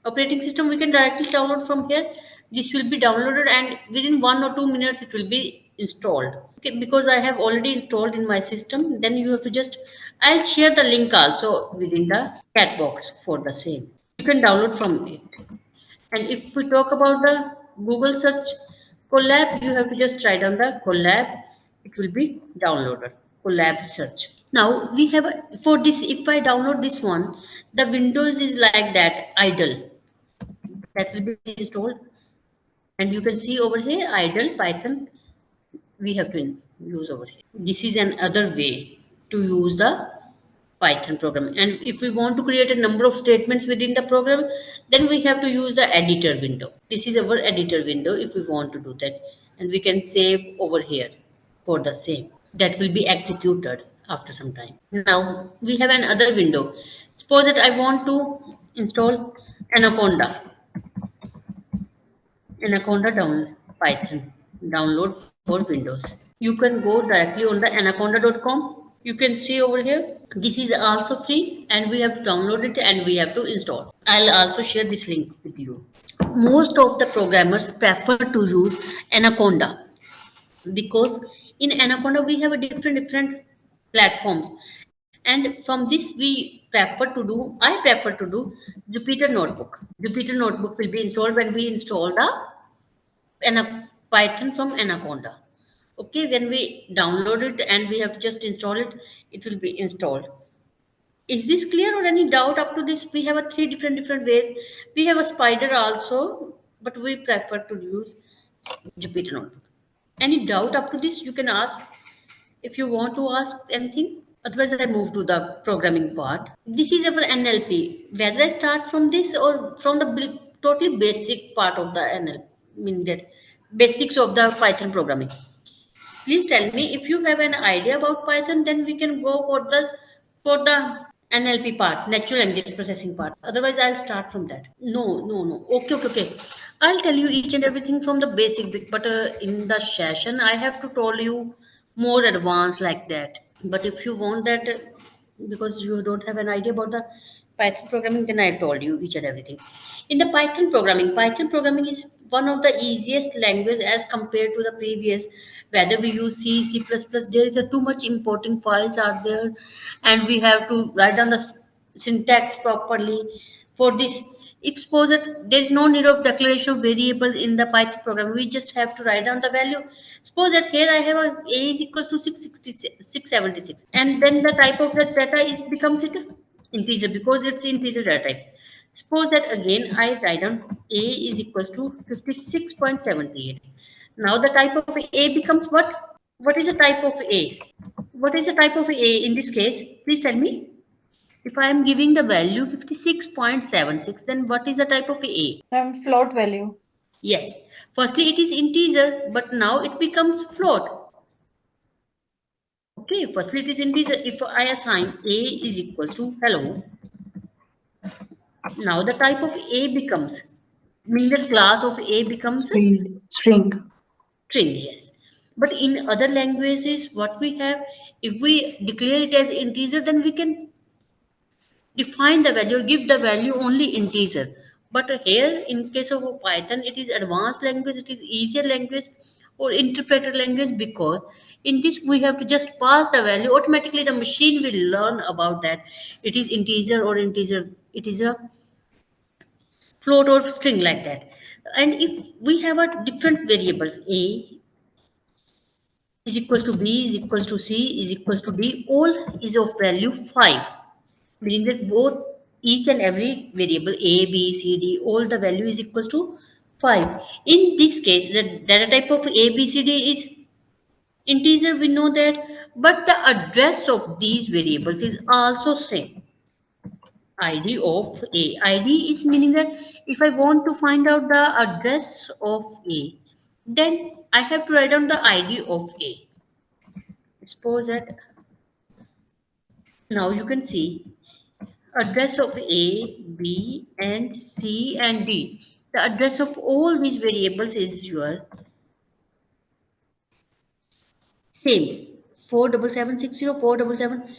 operating system, we can directly download from here. This will be downloaded and within 1 or 2 minutes it will be installed. Okay, because I have already installed in my system, then you have to just, I'll share the link also within the chat box for the same. You can download from it. And if we talk about the Google search Colab, you have to just write down the Colab. It will be downloaded. Colab search. Now we have for this. If I download this one, the Windows is like that idle. That will be installed, and you can see over here idle Python. We have to use over here. This is another way to use the Python program. And if we want to create a number of statements within the program, then we have to use the editor window. This is our editor window if we want to do that. And we can save over here for the same. That will be executed after some time. Now we have another window. Suppose that I want to install Anaconda. Anaconda Python download for Windows. You can go directly on the anaconda.com. You can see over here This is also free and we have to download it and we have to install. I'll also share this link with you. Most of the programmers prefer to use Anaconda because in Anaconda we have a different platforms, and from this I prefer to do Jupyter Notebook. Jupyter Notebook will be installed when we install the Python from Anaconda. Okay, when we download it and we have to just install it, it will be installed. Is this clear or any doubt up to this? We have a three different ways. We have a spider also, but we prefer to use Jupyter Notebook. Any doubt up to this? You can ask if you want to ask anything. Otherwise, I move to the programming part. This is our NLP. Whether I start from this or from the totally basic part of the NLP, mean that basics of the Python programming. Please tell me if you have an idea about Python, then we can go for the NLP part, natural language processing part. Otherwise, I'll start from that. No. Okay. I'll tell you each and everything from the basic bit, but in the session, I have to tell you more advanced like that. But if you want that, because you don't have an idea about the Python programming, then I told you each and everything. In the Python programming is one of the easiest language as compared to the previous. Whether we use C, C++, there is a too much importing files are there, and we have to write down the syntax properly. For this, if suppose that there is no need of declaration of variables in the Python program, we just have to write down the value. Suppose that here I have a is equals to 676, and then the type of the data is becomes it integer because it's integer data type. Suppose that again I write down a is equals to 56.78. Now the type of a becomes what? What is the type of a? What is the type of a in this case? Please tell me. If I am giving the value 56.76, then what is the type of a? Float value. Yes. Firstly, it is integer, but now it becomes float. Okay, firstly it is integer. If I assign a is equal to hello, now the type of a becomes, mean the class of a becomes String. string, yes. But in other languages, what we have, if we declare it as integer, then we can define the value or give the value only integer. But here in case of Python, it is advanced language, it is easier language or interpreter language, because in this we have to just pass the value, automatically the machine will learn about that it is integer or integer, it is a float or string like that. And if we have a different variables, a is equals to b is equals to c is equals to d, all is of value 5, meaning that both each and every variable a b c d, all the value is equals to 5. In this case, the data type of a b c d is integer, we know that, but the address of these variables is also same. Id of a, id is meaning that if I want to find out the address of a, then I have to write down the id of a. Suppose that now you can see address of A, B, and C and D. The address of all these variables is your same. 47760, 477.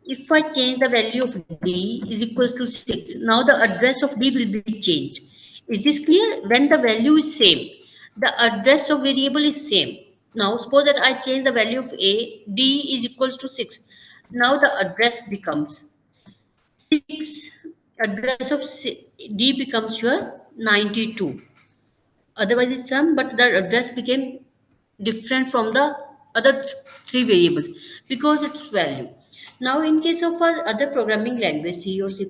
If I change the value of D is equals to 6, now the address of D will be changed. Is this clear? When the value is same, the address of variable is same. Now suppose that I change the value of A, D is equals to 6. Now the address becomes 6, address of D becomes your 92. Otherwise it's sum, but the address became different from the other three variables because it's value. Now in case of our other programming language, C or C++,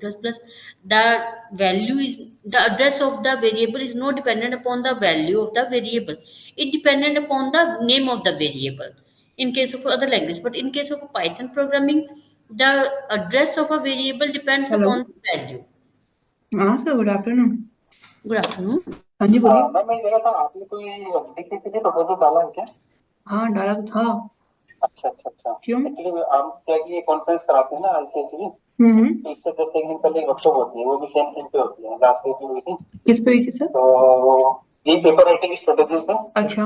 the value is, the address of the variable is not dependent upon the value of the variable. It dependent upon the name of the variable in case of other language. But in case of Python programming, the address of a variable depends upon the value. Sir, good afternoon. Good afternoon. हाँ जी बोलिए। Ma'am मैं कह रहा था आपने कोई DPP proposal डाला है क्या? हाँ डाला तो था। अच्छा क्यों? एक्चुअली आप क्या कि ये कॉन्फ्रेंस कराते हैं ना आईसीएसई की, तो इससे जैसे एक दिन पहले एक वर्कशॉप होती है, वो भी सेम थिंग पे होती है, लास्ट वीक हुई थी। किस पे हुई थी सर? तो ये पेपर राइटिंग स्ट्रेटेजीज पे। अच्छा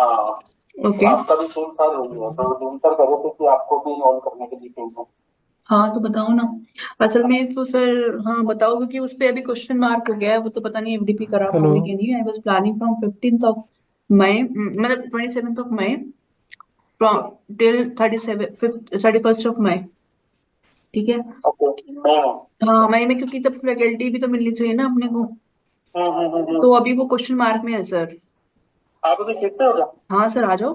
हाँ ओके आपका भी सेम फाइल वही है, तो लिंकर कर रहे थे कि आपको भी ऑन करने के लिए चाहिए। हाँ तो बताओ ना। असल में तो सर हाँ बताओ, क्योंकि उस पे अभी क्वेश्चन मार्क हो गया है, वो तो पता नहीं एफडीपी करा पाऊंगी कि नहीं। I was planning from 15th of May, मतलब 27th of May from till 31st of May. ठीक है। ओके, मैं हाँ मई में, क्योंकि तब फैकल्टी भी तो मिलनी चाहिए ना अपने को। तो अभी वो क्वेश्चन मार्क में है सर। आप अभी सीखते हो क्या? हाँ सर आ जाओ।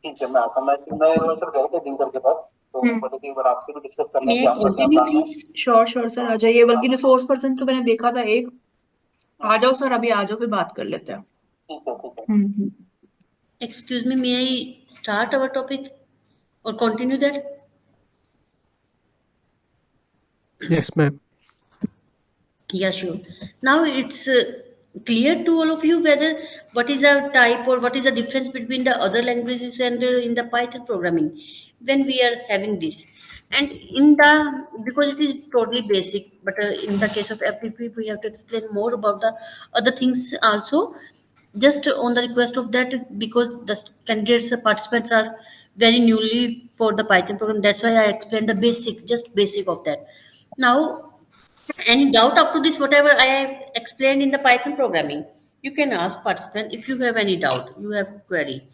ठीक है, मैं आता हूँ। मैं सर गए थे लिंकर के पास, तो बोले कि एक बार आपसे भी डिस्कस करना May कि I आपका क्या continue, प्लान है। please? श्योर सर आ जाइए, बल्कि रिसोर्स पर्सन तो मैंने देखा था एक। आ जाओ सर, अभी आ जाओ, फिर बात कर लेते हैं। ठीक है, ठीक है। हम्म। Excuse me, may I start our topic or continue that? Yes, ma'am. Yeah, sure. Now it's clear to all of you whether what is the type or what is the difference between the other languages and in the Python programming when we are having this. And in the, because it is totally basic, but in the case of FPP, we have to explain more about the other things also. Just on the request of that, because the candidates, participants are very newly for the Python program. That's why I explained the basic, just basic of that. Now, any doubt up to this, whatever I have explained in the Python programming, you can ask participant if you have any doubt, you have query,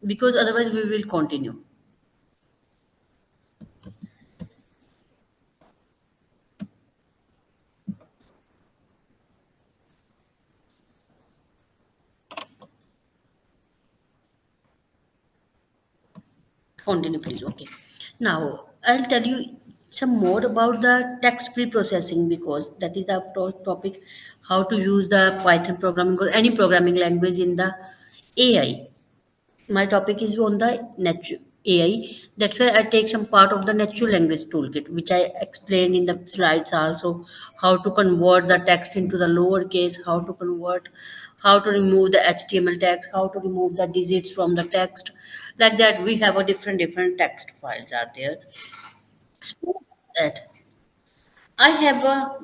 because otherwise we will continue. Continue, please. Okay. Now, I'll tell you some more about the text pre-processing, because that is the topic, how to use the Python programming or any programming language in the AI. My topic is on the natural AI. That's why I take some part of the natural language toolkit, which I explained in the slides also, how to convert the text into the lowercase, how to remove the HTML text, how to remove the digits from the text. Like that, we have a different text files are there. So that I have a,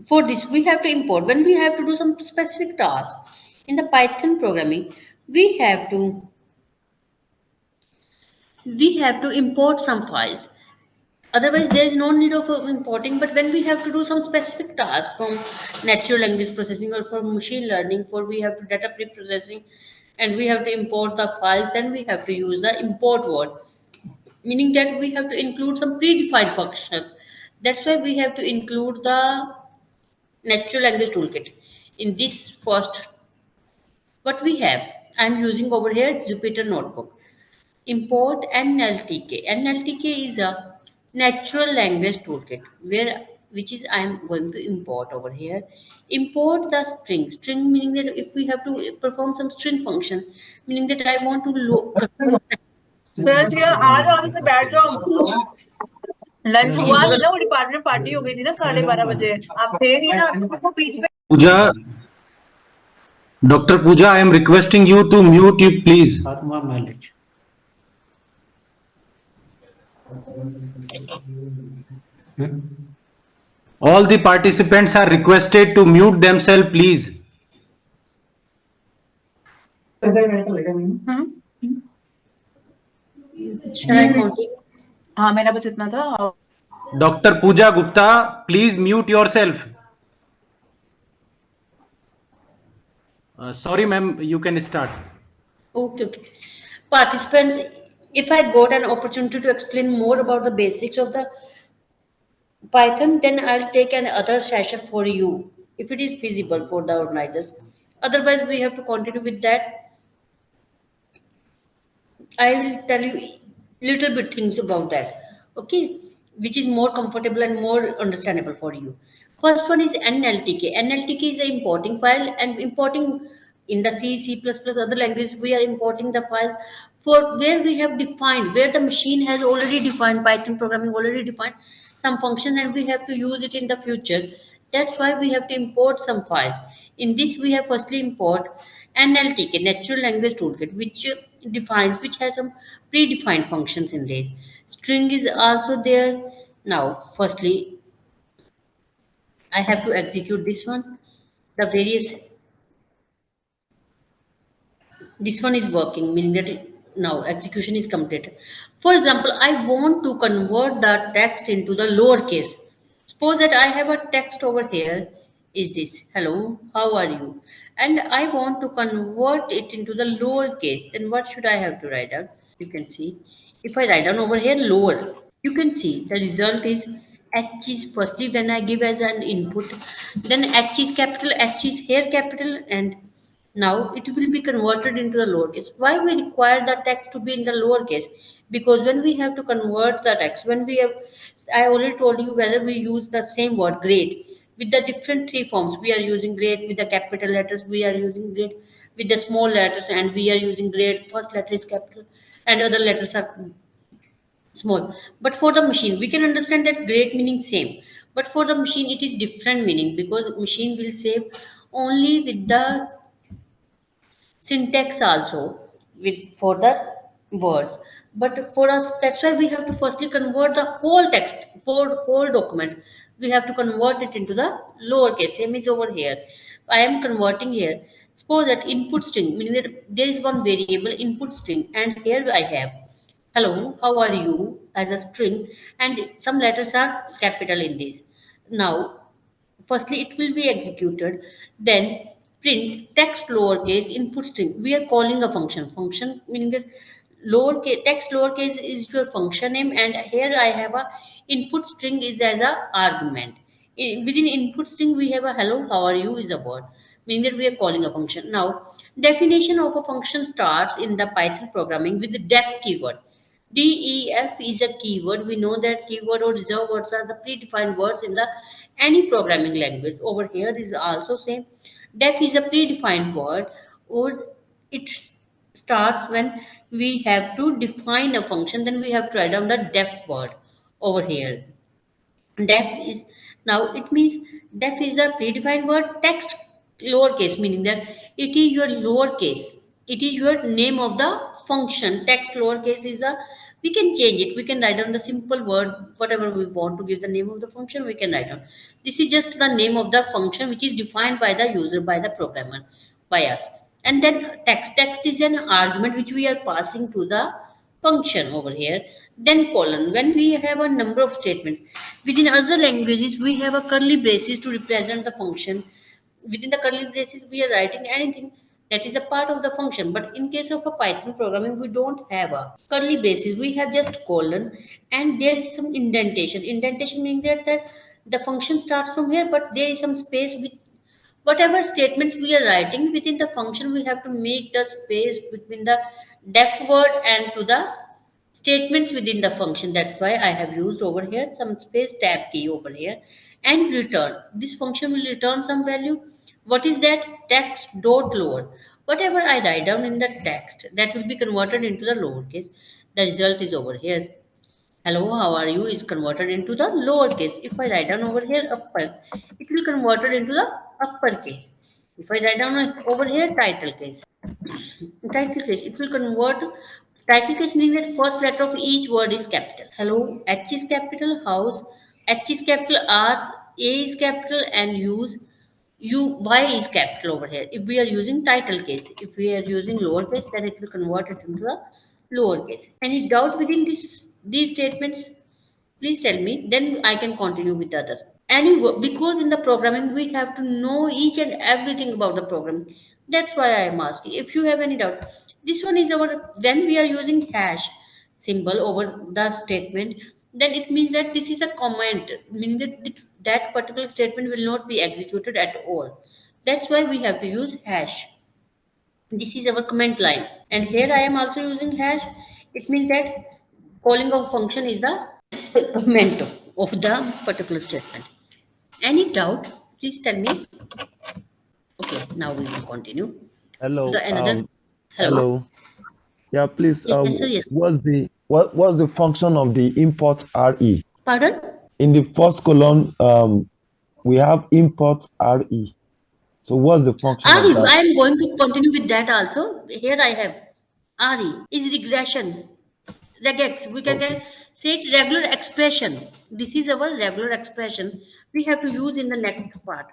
for this we have to import when we have to do some specific task in the Python programming. We have to import some files, otherwise there is no need of importing. But when we have to do some specific task from natural language processing or from machine learning, for we have to data pre-processing and we have to import the files, then we have to use the import word, meaning that we have to include some predefined functions. That's why we have to include the natural language toolkit in this first. What we have, I'm using over here Jupyter notebook. Import NLTK. NLTK is a natural language toolkit where, which is I am going to import over here. Import the string. String meaning that if we have to perform some string function, meaning that I want to sir ji आज आराम से बैठ जाओ। Lunch हुआ था ना, वो department party हो गई थी ना 12:30 बजे, आप थे नहीं ना, आपको बीच में। Pooja, Dr. Pooja, I am requesting you to mute you, please. All the participants are requested to mute themselves, please. Shall I continue? हाँ मेरा बस इतना था। Dr. Pooja Gupta, please mute yourself. Sorry, ma'am, you can start. Okay. Participants, if I got an opportunity to explain more about the basics of the Python, then I'll take another session for you if it is feasible for the organizers. Otherwise, we have to continue with that. I will tell you little bit things about that, okay, which is more comfortable and more understandable for you. First one is NLTK. NLTK is a importing file, and importing in the C++, other languages, we are importing the files for where we have defined, where the machine has already defined, Python programming already defined some function, and we have to use it in the future. That's why we have to import some files. In this, we have firstly import NLTK, Natural Language Toolkit, which which has some predefined functions in this. String is also there. Now, firstly, I have to execute this one. The various This one is working, meaning that now execution is completed. For example, I want to convert the text into the lowercase. Suppose that I have a text over here, is this, hello, how are you? And I want to convert it into the lowercase. Then what should I have to write down? You can see, if I write down over here lower, you can see the result is H is firstly when I give as an input, then H is capital, H is here capital, and now it will be converted into the lowercase. Why we require the text to be in the lowercase? Because when we have to convert the text, when we have, I already told you whether we use the same word great with the different three forms. We are using great with the capital letters, we are using great with the small letters, and we are using great first letter is capital and other letters are small. But for the machine, we can understand that great meaning same. But for the machine, it is different meaning because machine will save only with the syntax also with for the words, but for us that's why we have to firstly convert the whole text for whole document. We have to convert it into the lowercase. Same is over here. I am converting here. Suppose that input string, meaning that there is one variable input string, and here I have hello, how are you as a string, and some letters are capital in this. Now firstly it will be executed, then print text lowercase input string. We are calling a function meaning that lowercase text lowercase is your function name, and here I have a input string is as a argument. Within input string we have a hello, how are you is a word, meaning that we are calling a function. Now definition of a function starts in the Python programming with the def keyword. DEF is a keyword. We know that keyword or reserved words are the predefined words in the any programming language. Over here is also same. Def is a predefined word, or it starts when we have to define a function. Then we have to write down the def word over here. Def is now it means def is the predefined word. Text lowercase meaning that it is your lowercase. It is your name of the function. Text lowercase is the, we can change it. We can write down the simple word, whatever we want to give the name of the function, we can write down. This is just the name of the function which is defined by the user, by the programmer, by us. And then text is an argument which we are passing to the function over here. Then colon, when we have a number of statements. Within other languages we have a curly braces to represent the function. Within the curly braces we are writing anything that is a part of the function, but in case of a Python programming we don't have a curly braces, we have just colon, and there is some indentation meaning that the function starts from here, but there is some space with whatever statements we are writing within the function. We have to make the space between the def word and to the statements within the function. That's why I have used over here some space tab key over here. And return, this function will return some value. What is that? Text dot lower, whatever I write down in the text, that will be converted into the lowercase. The result is over here. Hello, how are you is converted into the lowercase. If I write down over here upper, it will convert it into the uppercase. If I write down over here title case, it will convert. Title case meaning that first letter of each word is capital. Hello, H is capital, house, H is capital, R, A is capital, and Y is capital over here. If we are using title case, if we are using lowercase, then it will convert it into the lowercase. Any doubt within these statements? Please tell me, then I can continue with the other. Because in the programming we have to know each and everything about the program. That's why I am asking. If you have any doubt, this one is our, when we are using hash symbol over the statement, then it means that this is a comment, meaning that particular statement will not be executed at all. That's why we have to use hash. This is our comment line, and here I am also using hash. It means that calling of function is the comment of the particular statement. Any doubt? Please tell me. Okay, now we will continue. Hello. Hello. Hello. Yeah, please. Yes, sir, yes. What's the function of the import RE? Pardon? In the first column, we have import RE. So what's the function of that? I am going to continue with that also. Here I have RE is regression. Regex. We can say it regular expression. This is our regular expression. We have to use in the next part.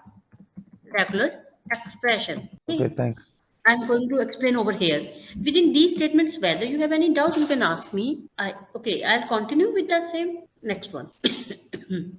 Regular expression. Okay, thanks. I'm going to explain over here. Within these statements, whether you have any doubt, you can ask me. Okay, I'll continue with the same next one.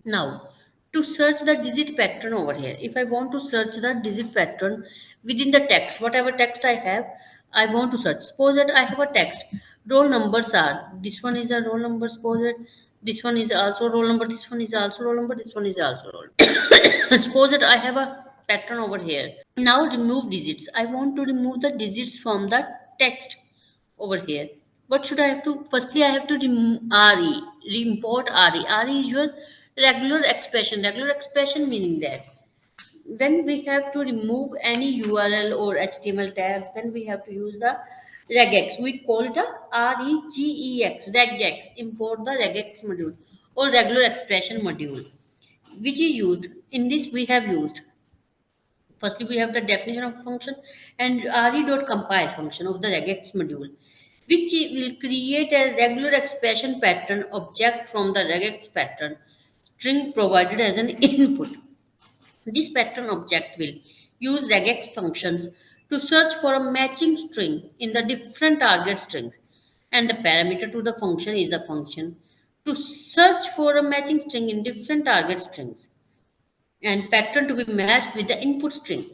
Now, to search the digit pattern over here, if I want to search the digit pattern within the text, whatever text I have, I want to search. Suppose that I have a text. Roll numbers are, this one is a roll number, suppose that this one is also roll number, this one is also roll number, this one is also roll. Suppose that I have a pattern over here. Now remove digits. I want to remove the digits from the text over here. What should I have to? Firstly, I have to remove RE, re-import RE. RE is your regular expression. Regular expression meaning that when we have to remove any URL or HTML tags, then we have to use the regex. We call it a regex, regex. Import the regex module or regular expression module, which is used. In this, we have used. Firstly, we have the definition of function and re.compile function of the regex module, which will create a regular expression pattern object from the regex pattern string provided as an input. This pattern object will use regex functions to search for a matching string in the different target strings, and the parameter to the function is the function to search for a matching string in different target strings and pattern to be matched with the input string.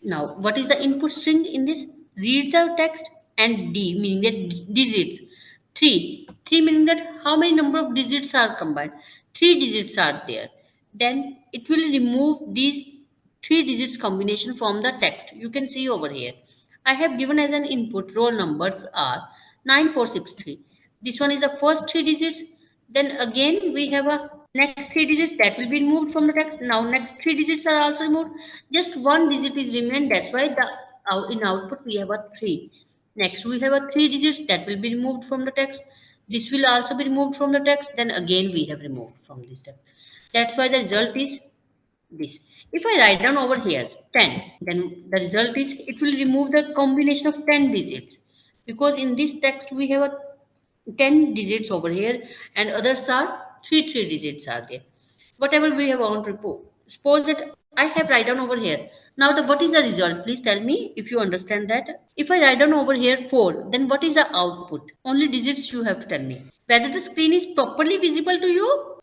Now, what is the input string in this? Read the text, and D meaning that digits. 3 meaning that how many number of digits are combined. 3 digits are there. Then it will remove these 3 digits combination from the text. You can see over here. I have given as an input roll numbers are 9463. This one is the first 3 digits. Then again we have a next 3 digits that will be removed from the text. Now next 3 digits are also removed. Just 1 digit is remained. That's why in output we have a 3. Next we have a 3 digits that will be removed from the text. This will also be removed from the text. Then again we have removed from this text. That's why the result is this. If I write down over here 10, then the result is it will remove the combination of 10 digits, because in this text we have a 10 digits over here and others are 3 digits are there. Whatever we have on report. Suppose that I have write down over here. Now what is the result? Please tell me if you understand that. If I write down over here 4, then what is the output? Only digits you have to tell me. Whether the screen is properly visible to you?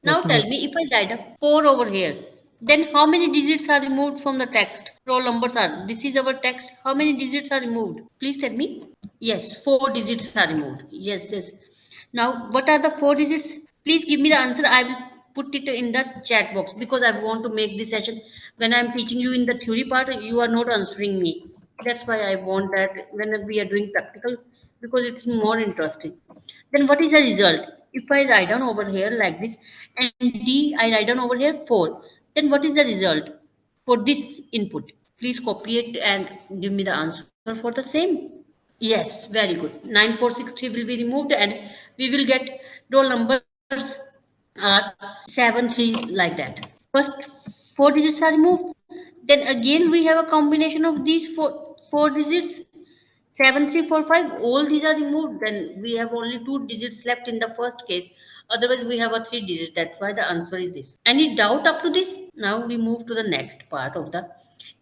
Now Yes, tell ma'am. me, if I write down 4 over here, then how many digits are removed from the text? Roll numbers are. This is our text. How many digits are removed? Please tell me. Yes, 4 digits are removed. Yes. Now, what are the 4 digits? Please give me the answer. I will put it in the chat box because I want to make this session. When I'm teaching you in the theory part, you are not answering me. That's why I want that when we are doing practical, because it's more interesting. Then what is the result? If I write down over here like this and D, I write down over here 4, then what is the result for this input? Please copy it and give me the answer for the same. Yes, very good. 9463 will be removed and we will get roll numbers are 73 like that. First 4 digits are removed. Then again we have a combination of these four digits 7345. All these are removed. Then we have only 2 digits left in the first case. Otherwise, we have a 3 digit. That's why the answer is this. Any doubt up to this? Now we move to the next part of the.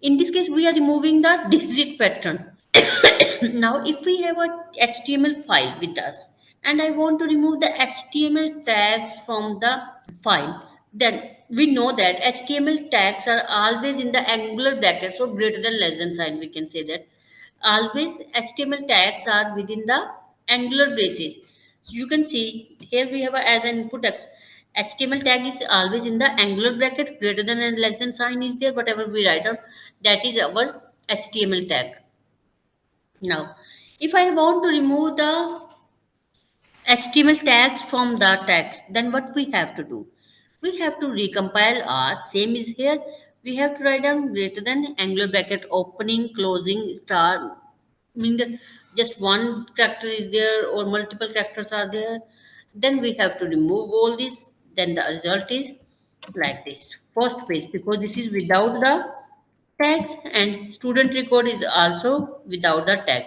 In this case, we are removing the digit pattern. Now, if we have a HTML file with us and I want to remove the HTML tags from the file, then we know that HTML tags are always in the angular brackets or greater than less than sign. We can say that always HTML tags are within the angular braces. So you can see here we have as an input text. HTML tag is always in the angular bracket, greater than and less than sign is there. Whatever we write down, that is our HTML tag. Now, if I want to remove the HTML tags from the text, then what we have to do? We have to recompile R, same is here. We have to write down greater than angular bracket, opening, closing, star, meaning that just one character is there or multiple characters are there. Then we have to remove all this. Then the result is like this. First page, because this is without the tags and student record is also without the tag.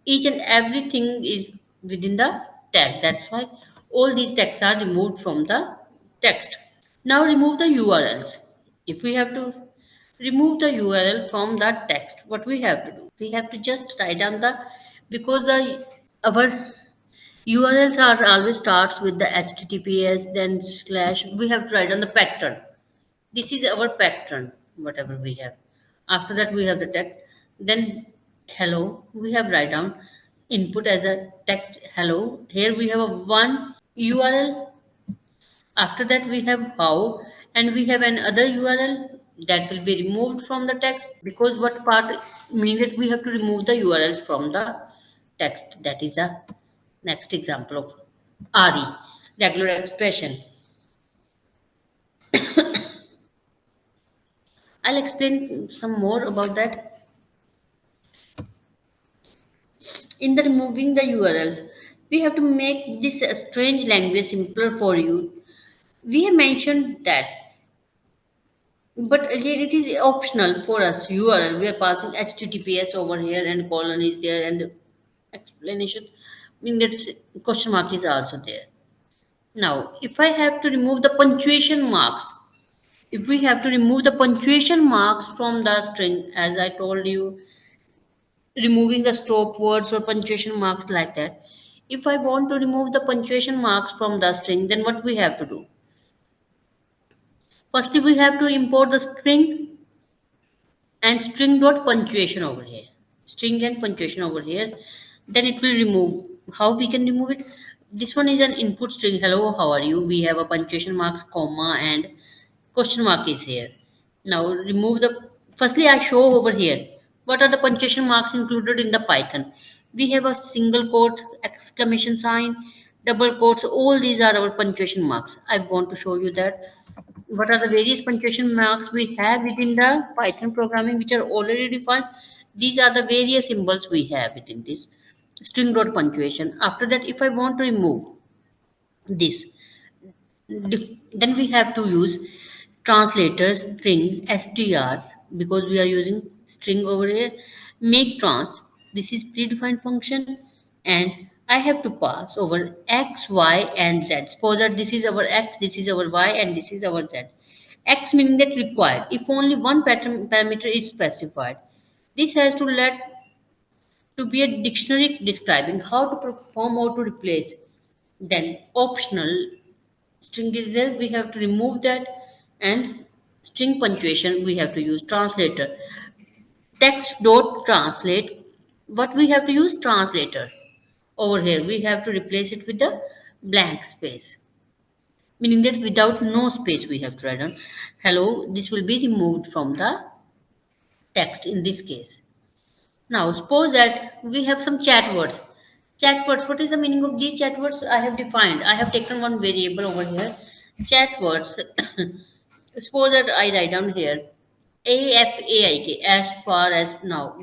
Each and everything is within the tag. That's why all these tags are removed from the text. Now remove the URLs. If we have to remove the URL from the text, what we have to do? We have to just write down because our URLs are always starts with the HTTPS, then slash. We have to write down the pattern. This is our pattern, whatever we have. After that, we have the text. Then hello, we have write down input as a text hello. Here we have a one URL. After that, we have how, and we have another URL that will be removed from the text, because what part meaning that we have to remove the URLs from the text. That is the next example of RE, regular expression. I'll explain some more about that. In the removing the URLs, we have to make this strange language simpler for you. We have mentioned that, but again, it is optional for us. URL, we are passing HTTPS over here, and colon is there, and explanation. I mean that question mark is also there. Now, if I have to remove the punctuation marks, if we have to remove the punctuation marks from the string, as I told you, removing the stop words or punctuation marks like that. If I want to remove the punctuation marks from the string, then what we have to do? Firstly, we have to import the string and string dot punctuation over here. String and punctuation over here. Then it will remove. How we can remove it? This one is an input string. Hello, how are you? We have a punctuation marks, comma, and question mark is here. Now remove the, firstly I show over here what are the punctuation marks included in the Python. We have a single quote, exclamation sign, double quotes, all these are our punctuation marks. I want to show you that what are the various punctuation marks we have within the Python programming which are already defined. These are the various symbols we have within this string dot punctuation. After that, if I want to remove this, then we have to use translator string str, because we are using string over here. Make trans, this is predefined function, and I have to pass over x, y, and z. Suppose that this is our x, this is our y, and this is our z. X meaning that required if only one pattern parameter is specified. This has to let to be a dictionary describing how to perform or to replace. Then optional string is there, we have to remove that, and string punctuation we have to use translator. Text dot translate, what we have to use? Translator. Over here we have to replace it with the blank space, meaning that without no space we have to write down hello. This will be removed from the text in this case. Now suppose that we have some chat words. Chat words, what is the meaning of these chat words? I have defined, I have taken one variable over here, chat words. Suppose that I write down here AFAIK, as far as now.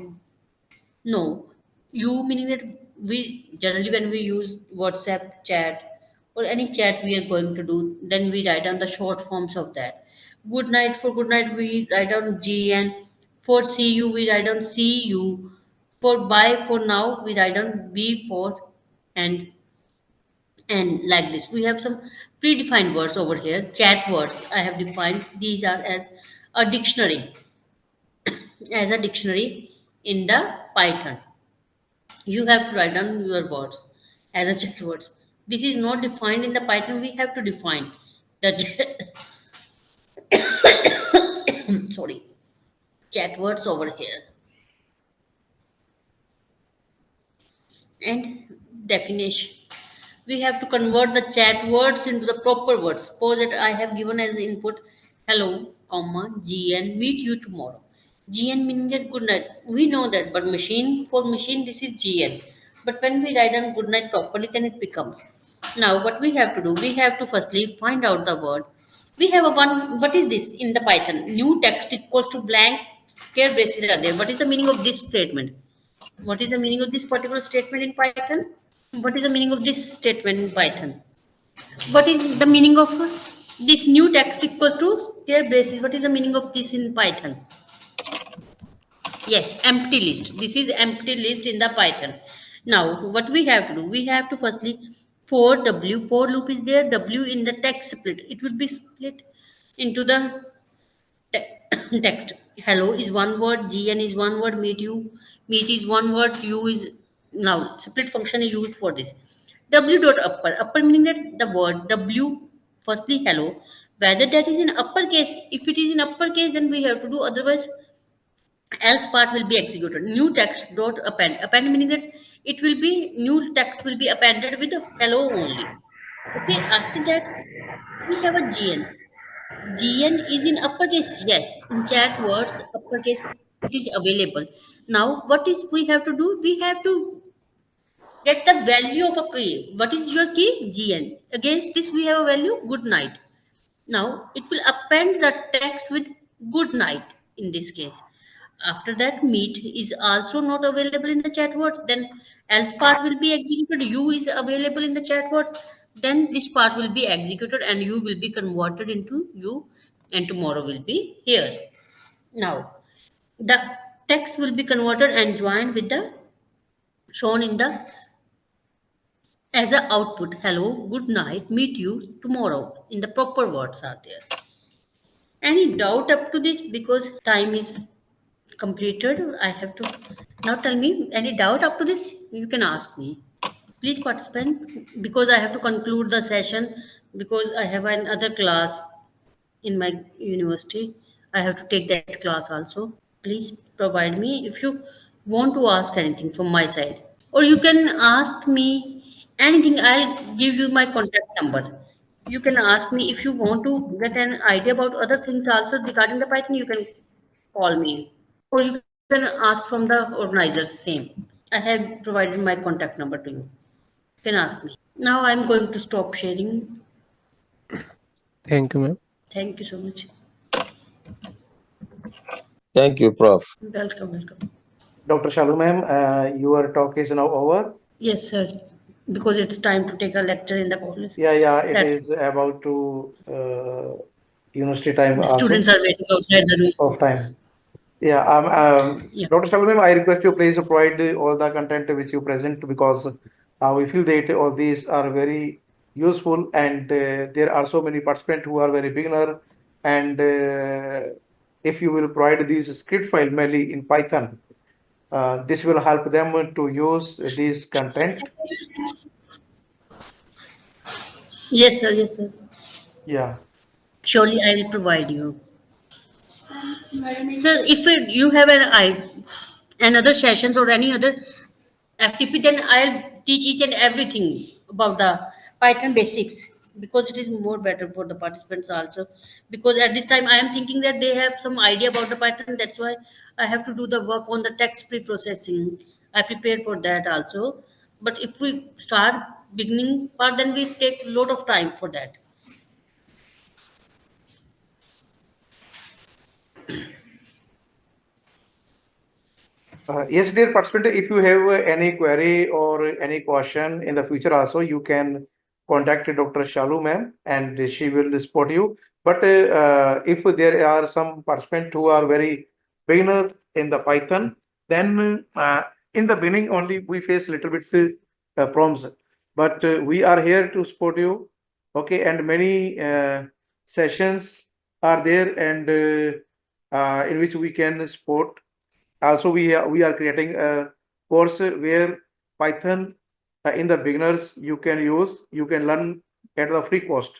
No, you meaning that we generally when we use WhatsApp chat or any chat we are going to do, then we write down the short forms of that. Good night, for good night we write down GN. For see you we write down CU. For bye, for now we write down B for, and like this. We have some predefined words over here. Chat words I have defined. These are as a dictionary, in the Python. You have to write down your words as a chat words. This is not defined in the Python. We have to define that. Sorry, chat words over here. And definition, we have to convert the chat words into the proper words. Suppose that I have given as input hello, comma, GN, meet you tomorrow. GN meaning that good night. We know that, but for machine this is GN. But when we write down good night properly, then it becomes. Now what we have to do, we have to firstly find out the word. We have a one, what is this in the Python? New text equals to blank square braces are there. What is the meaning of this statement? What is the meaning of this particular statement in Python? What is the meaning of this statement in Python? What is the meaning of this new text equals to square braces? What is the meaning of this in Python? Yes, empty list. This is empty list in the Python. Now, what we have to do? We have to firstly, for loop is there, W in the text split. It will be split into the text. hello is one word, GN is one word, meet is one word, you is now split function is used for this. W dot upper meaning that the word W, firstly hello, whether that is in uppercase. If it is in uppercase, then we have to do, otherwise else part will be executed. New text dot append meaning that it will be, new text will be appended with the hello only. Okay, after that we have a GN is in uppercase. Yes, in chat words uppercase it is available. Now what is we have to do, we have to get the value of a key. What is your key? GN. Against this we have a value good night. Now it will append the text with good night in this case. After that, meet is also not available in the chat words. Then else part will be executed. You is available in the chat words. Then this part will be executed and you will be converted into you, and tomorrow will be here. Now the text will be converted and joined with the shown in the as a output. Hello, good night, meet you tomorrow. In the proper words are there. Any doubt up to this? Because time is completed. I have to now tell me any doubt up to this. You can ask me. Please participate because I have to conclude the session because I have another class in my university. I have to take that class also. Please provide me if you want to ask anything from my side, or you can ask me anything. I'll give you my contact number. You can ask me if you want to get an idea about other things also regarding the Python. You can call me, or you can ask from the organizers. Same. I have provided my contact number to you. You can ask me. Now I'm going to stop sharing. Thank you, ma'am. Thank you so much. Thank you, Prof. Welcome. Dr. Shalu ma'am, your talk is now over. Yes, sir. Because it's time to take a lecture in the college. Yeah, it That's is about to university time the also students are waiting outside the room. of time. Yeah, Yeah. Dr. Shalu ma'am, I request you please provide all the content which you present because we feel that all these are very useful and there are so many participants who are very beginner and if you will provide these script file mainly in Python, this will help them to use this content. Yes, sir. Yes, sir. Yeah. Surely I will provide you. Sir, if you have another sessions or any other FTP, then I'll teach each and everything about the Python basics because it is more better for the participants also. Because at this time I am thinking that they have some idea about the Python. That's why I have to do the work on the text pre-processing. I prepare for that also. But if we start beginning part, then we take a lot of time for that. Yes, dear participant, if you have any query or any question in the future also, you can contact Dr. Shalu ma'am and she will support you. But if there are some participants who are very beginner in the Python, then in the beginning only we face little bit problems. But we are here to support you. Okay, and many sessions are there and in which we can support. Also, we are creating a course where Python in the beginners you can learn at the free cost.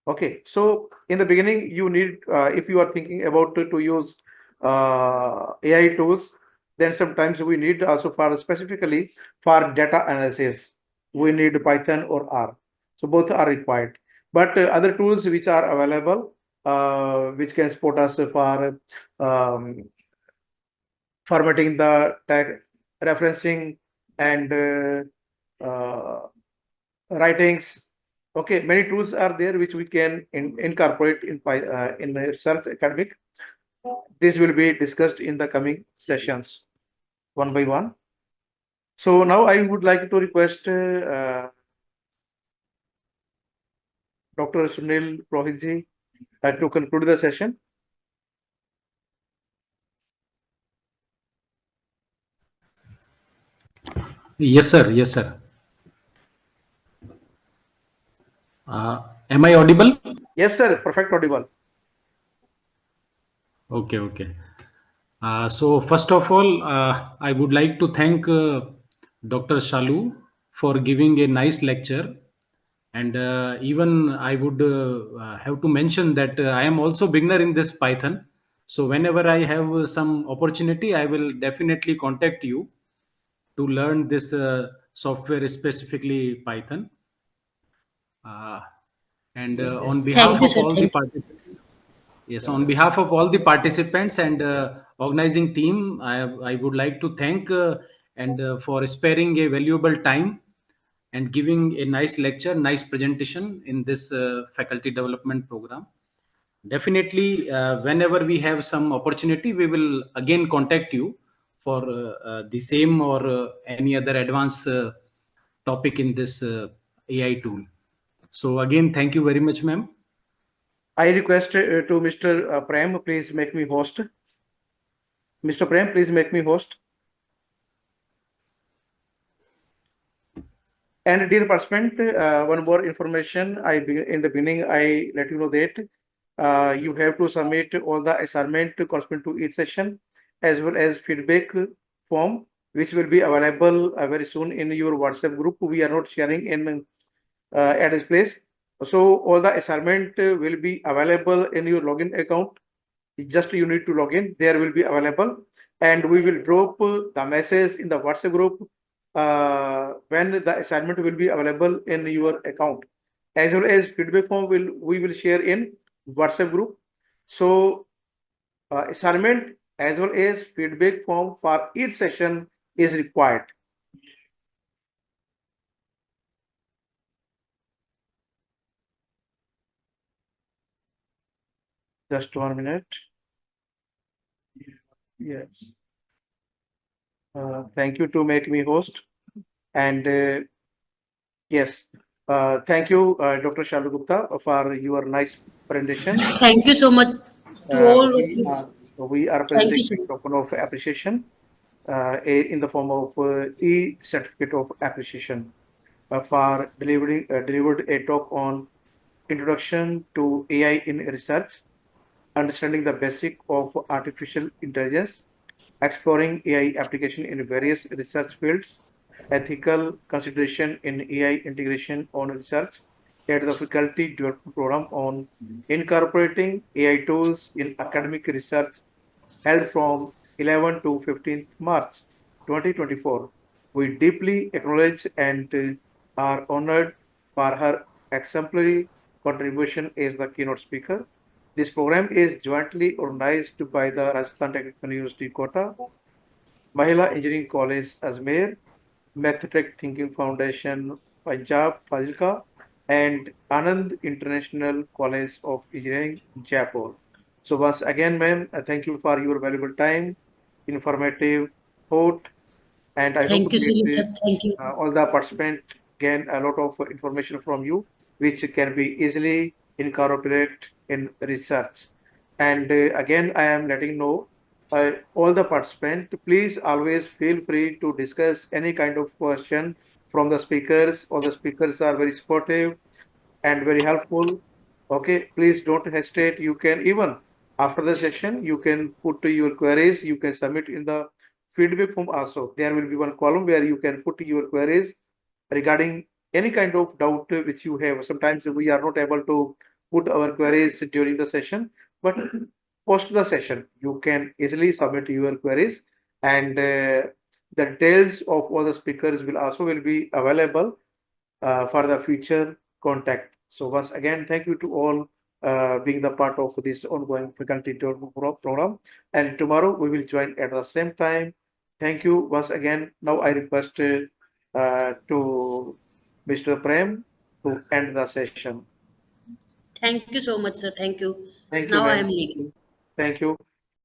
Okay, so in the beginning you need if you are thinking about to use AI tools, then sometimes we need also for specifically for data analysis we need Python or R. So both are required. But other tools which are available which can support us for formatting the tag, referencing and writings. Okay, many tools are there which we can incorporate in Research Academic. This will be discussed in the coming sessions, one by one. So now I would like to request Dr. Sunil Purohit to conclude the session. Yes, sir. Yes, sir. Am I audible? Yes, sir. Perfect audible. Okay. So first of all, I would like to thank Dr. Shalu for giving a nice lecture. And even I would have to mention that I am also beginner in this Python. So whenever I have some opportunity, I will definitely contact you to learn this software, specifically Python. Uh, and on behalf Thank you, of sir. all the Thank you. participants, yes, on behalf of all the participants and organizing team, I would like to thank and for sparing a valuable time and giving a nice lecture, nice presentation in this faculty development program. Definitely, whenever we have some opportunity, we will again contact you for the same or any other advanced topic in this AI tool. So again, thank you very much, ma'am. I request to Mr. Prem, please make me host. Mr. Prem, please make me host. And dear participant, one more information. In the beginning, I let you know that you have to submit all the assignment corresponding to each session, as well as feedback form, which will be available very soon in your WhatsApp group. We are not sharing in at this place. So all the assignment will be available in your login account. Just you need to log in. There will be available, and we will drop the message in the WhatsApp group when the assignment will be available in your account, as well as feedback form we will share in WhatsApp group. So assignment as well as feedback form for each session is required. Just 1 minute. Yes. Thank you to make me host. And yes, thank you, Dr. Shalu Gupta, for your nice presentation. Thank you so much to all of We you. are Thank you presenting so a much. token of appreciation in the form of e-certificate of appreciation for delivered a talk on introduction to AI in research, understanding the basic of artificial intelligence, exploring AI application in various research fields, ethical consideration in AI integration on research, at the faculty development program on incorporating AI tools in academic research held from 11 to 15th March 2024. We deeply acknowledge and are honored for her exemplary contribution as the keynote speaker. This program is jointly organized by the Rajasthan Technical University Kota, Mahila Engineering College Ajmer, Methtech Thinking Foundation Punjab Fazilka, and Anand International College of Engineering Jaipur. So once again, ma'am, thank you for your valuable time, informative thought, and I hope Thank you so much, that sir. Thank you. all the participants gain a lot of information from you, which can be easily incorporated in research. And again, I am letting know all the participants, please always feel free to discuss any kind of question from the speakers. All the speakers are very supportive and very helpful. Okay, please don't hesitate. You can even after the session, you can put your queries, you can submit in the feedback form also. There will be one column where you can put your queries regarding any kind of doubt which you have. Sometimes we are not able to put our queries during the session, but post the session, you can easily submit your queries, and the details of all the speakers will be available for the future contact. So once again, thank you to all being the part of this ongoing faculty development program. And tomorrow we will join at the same time. Thank you once again. Now I request to Mr. Prem to end the session. Thank you so much, sir. Thank you. Thank you, Now I am ma'am. leaving. Thank you.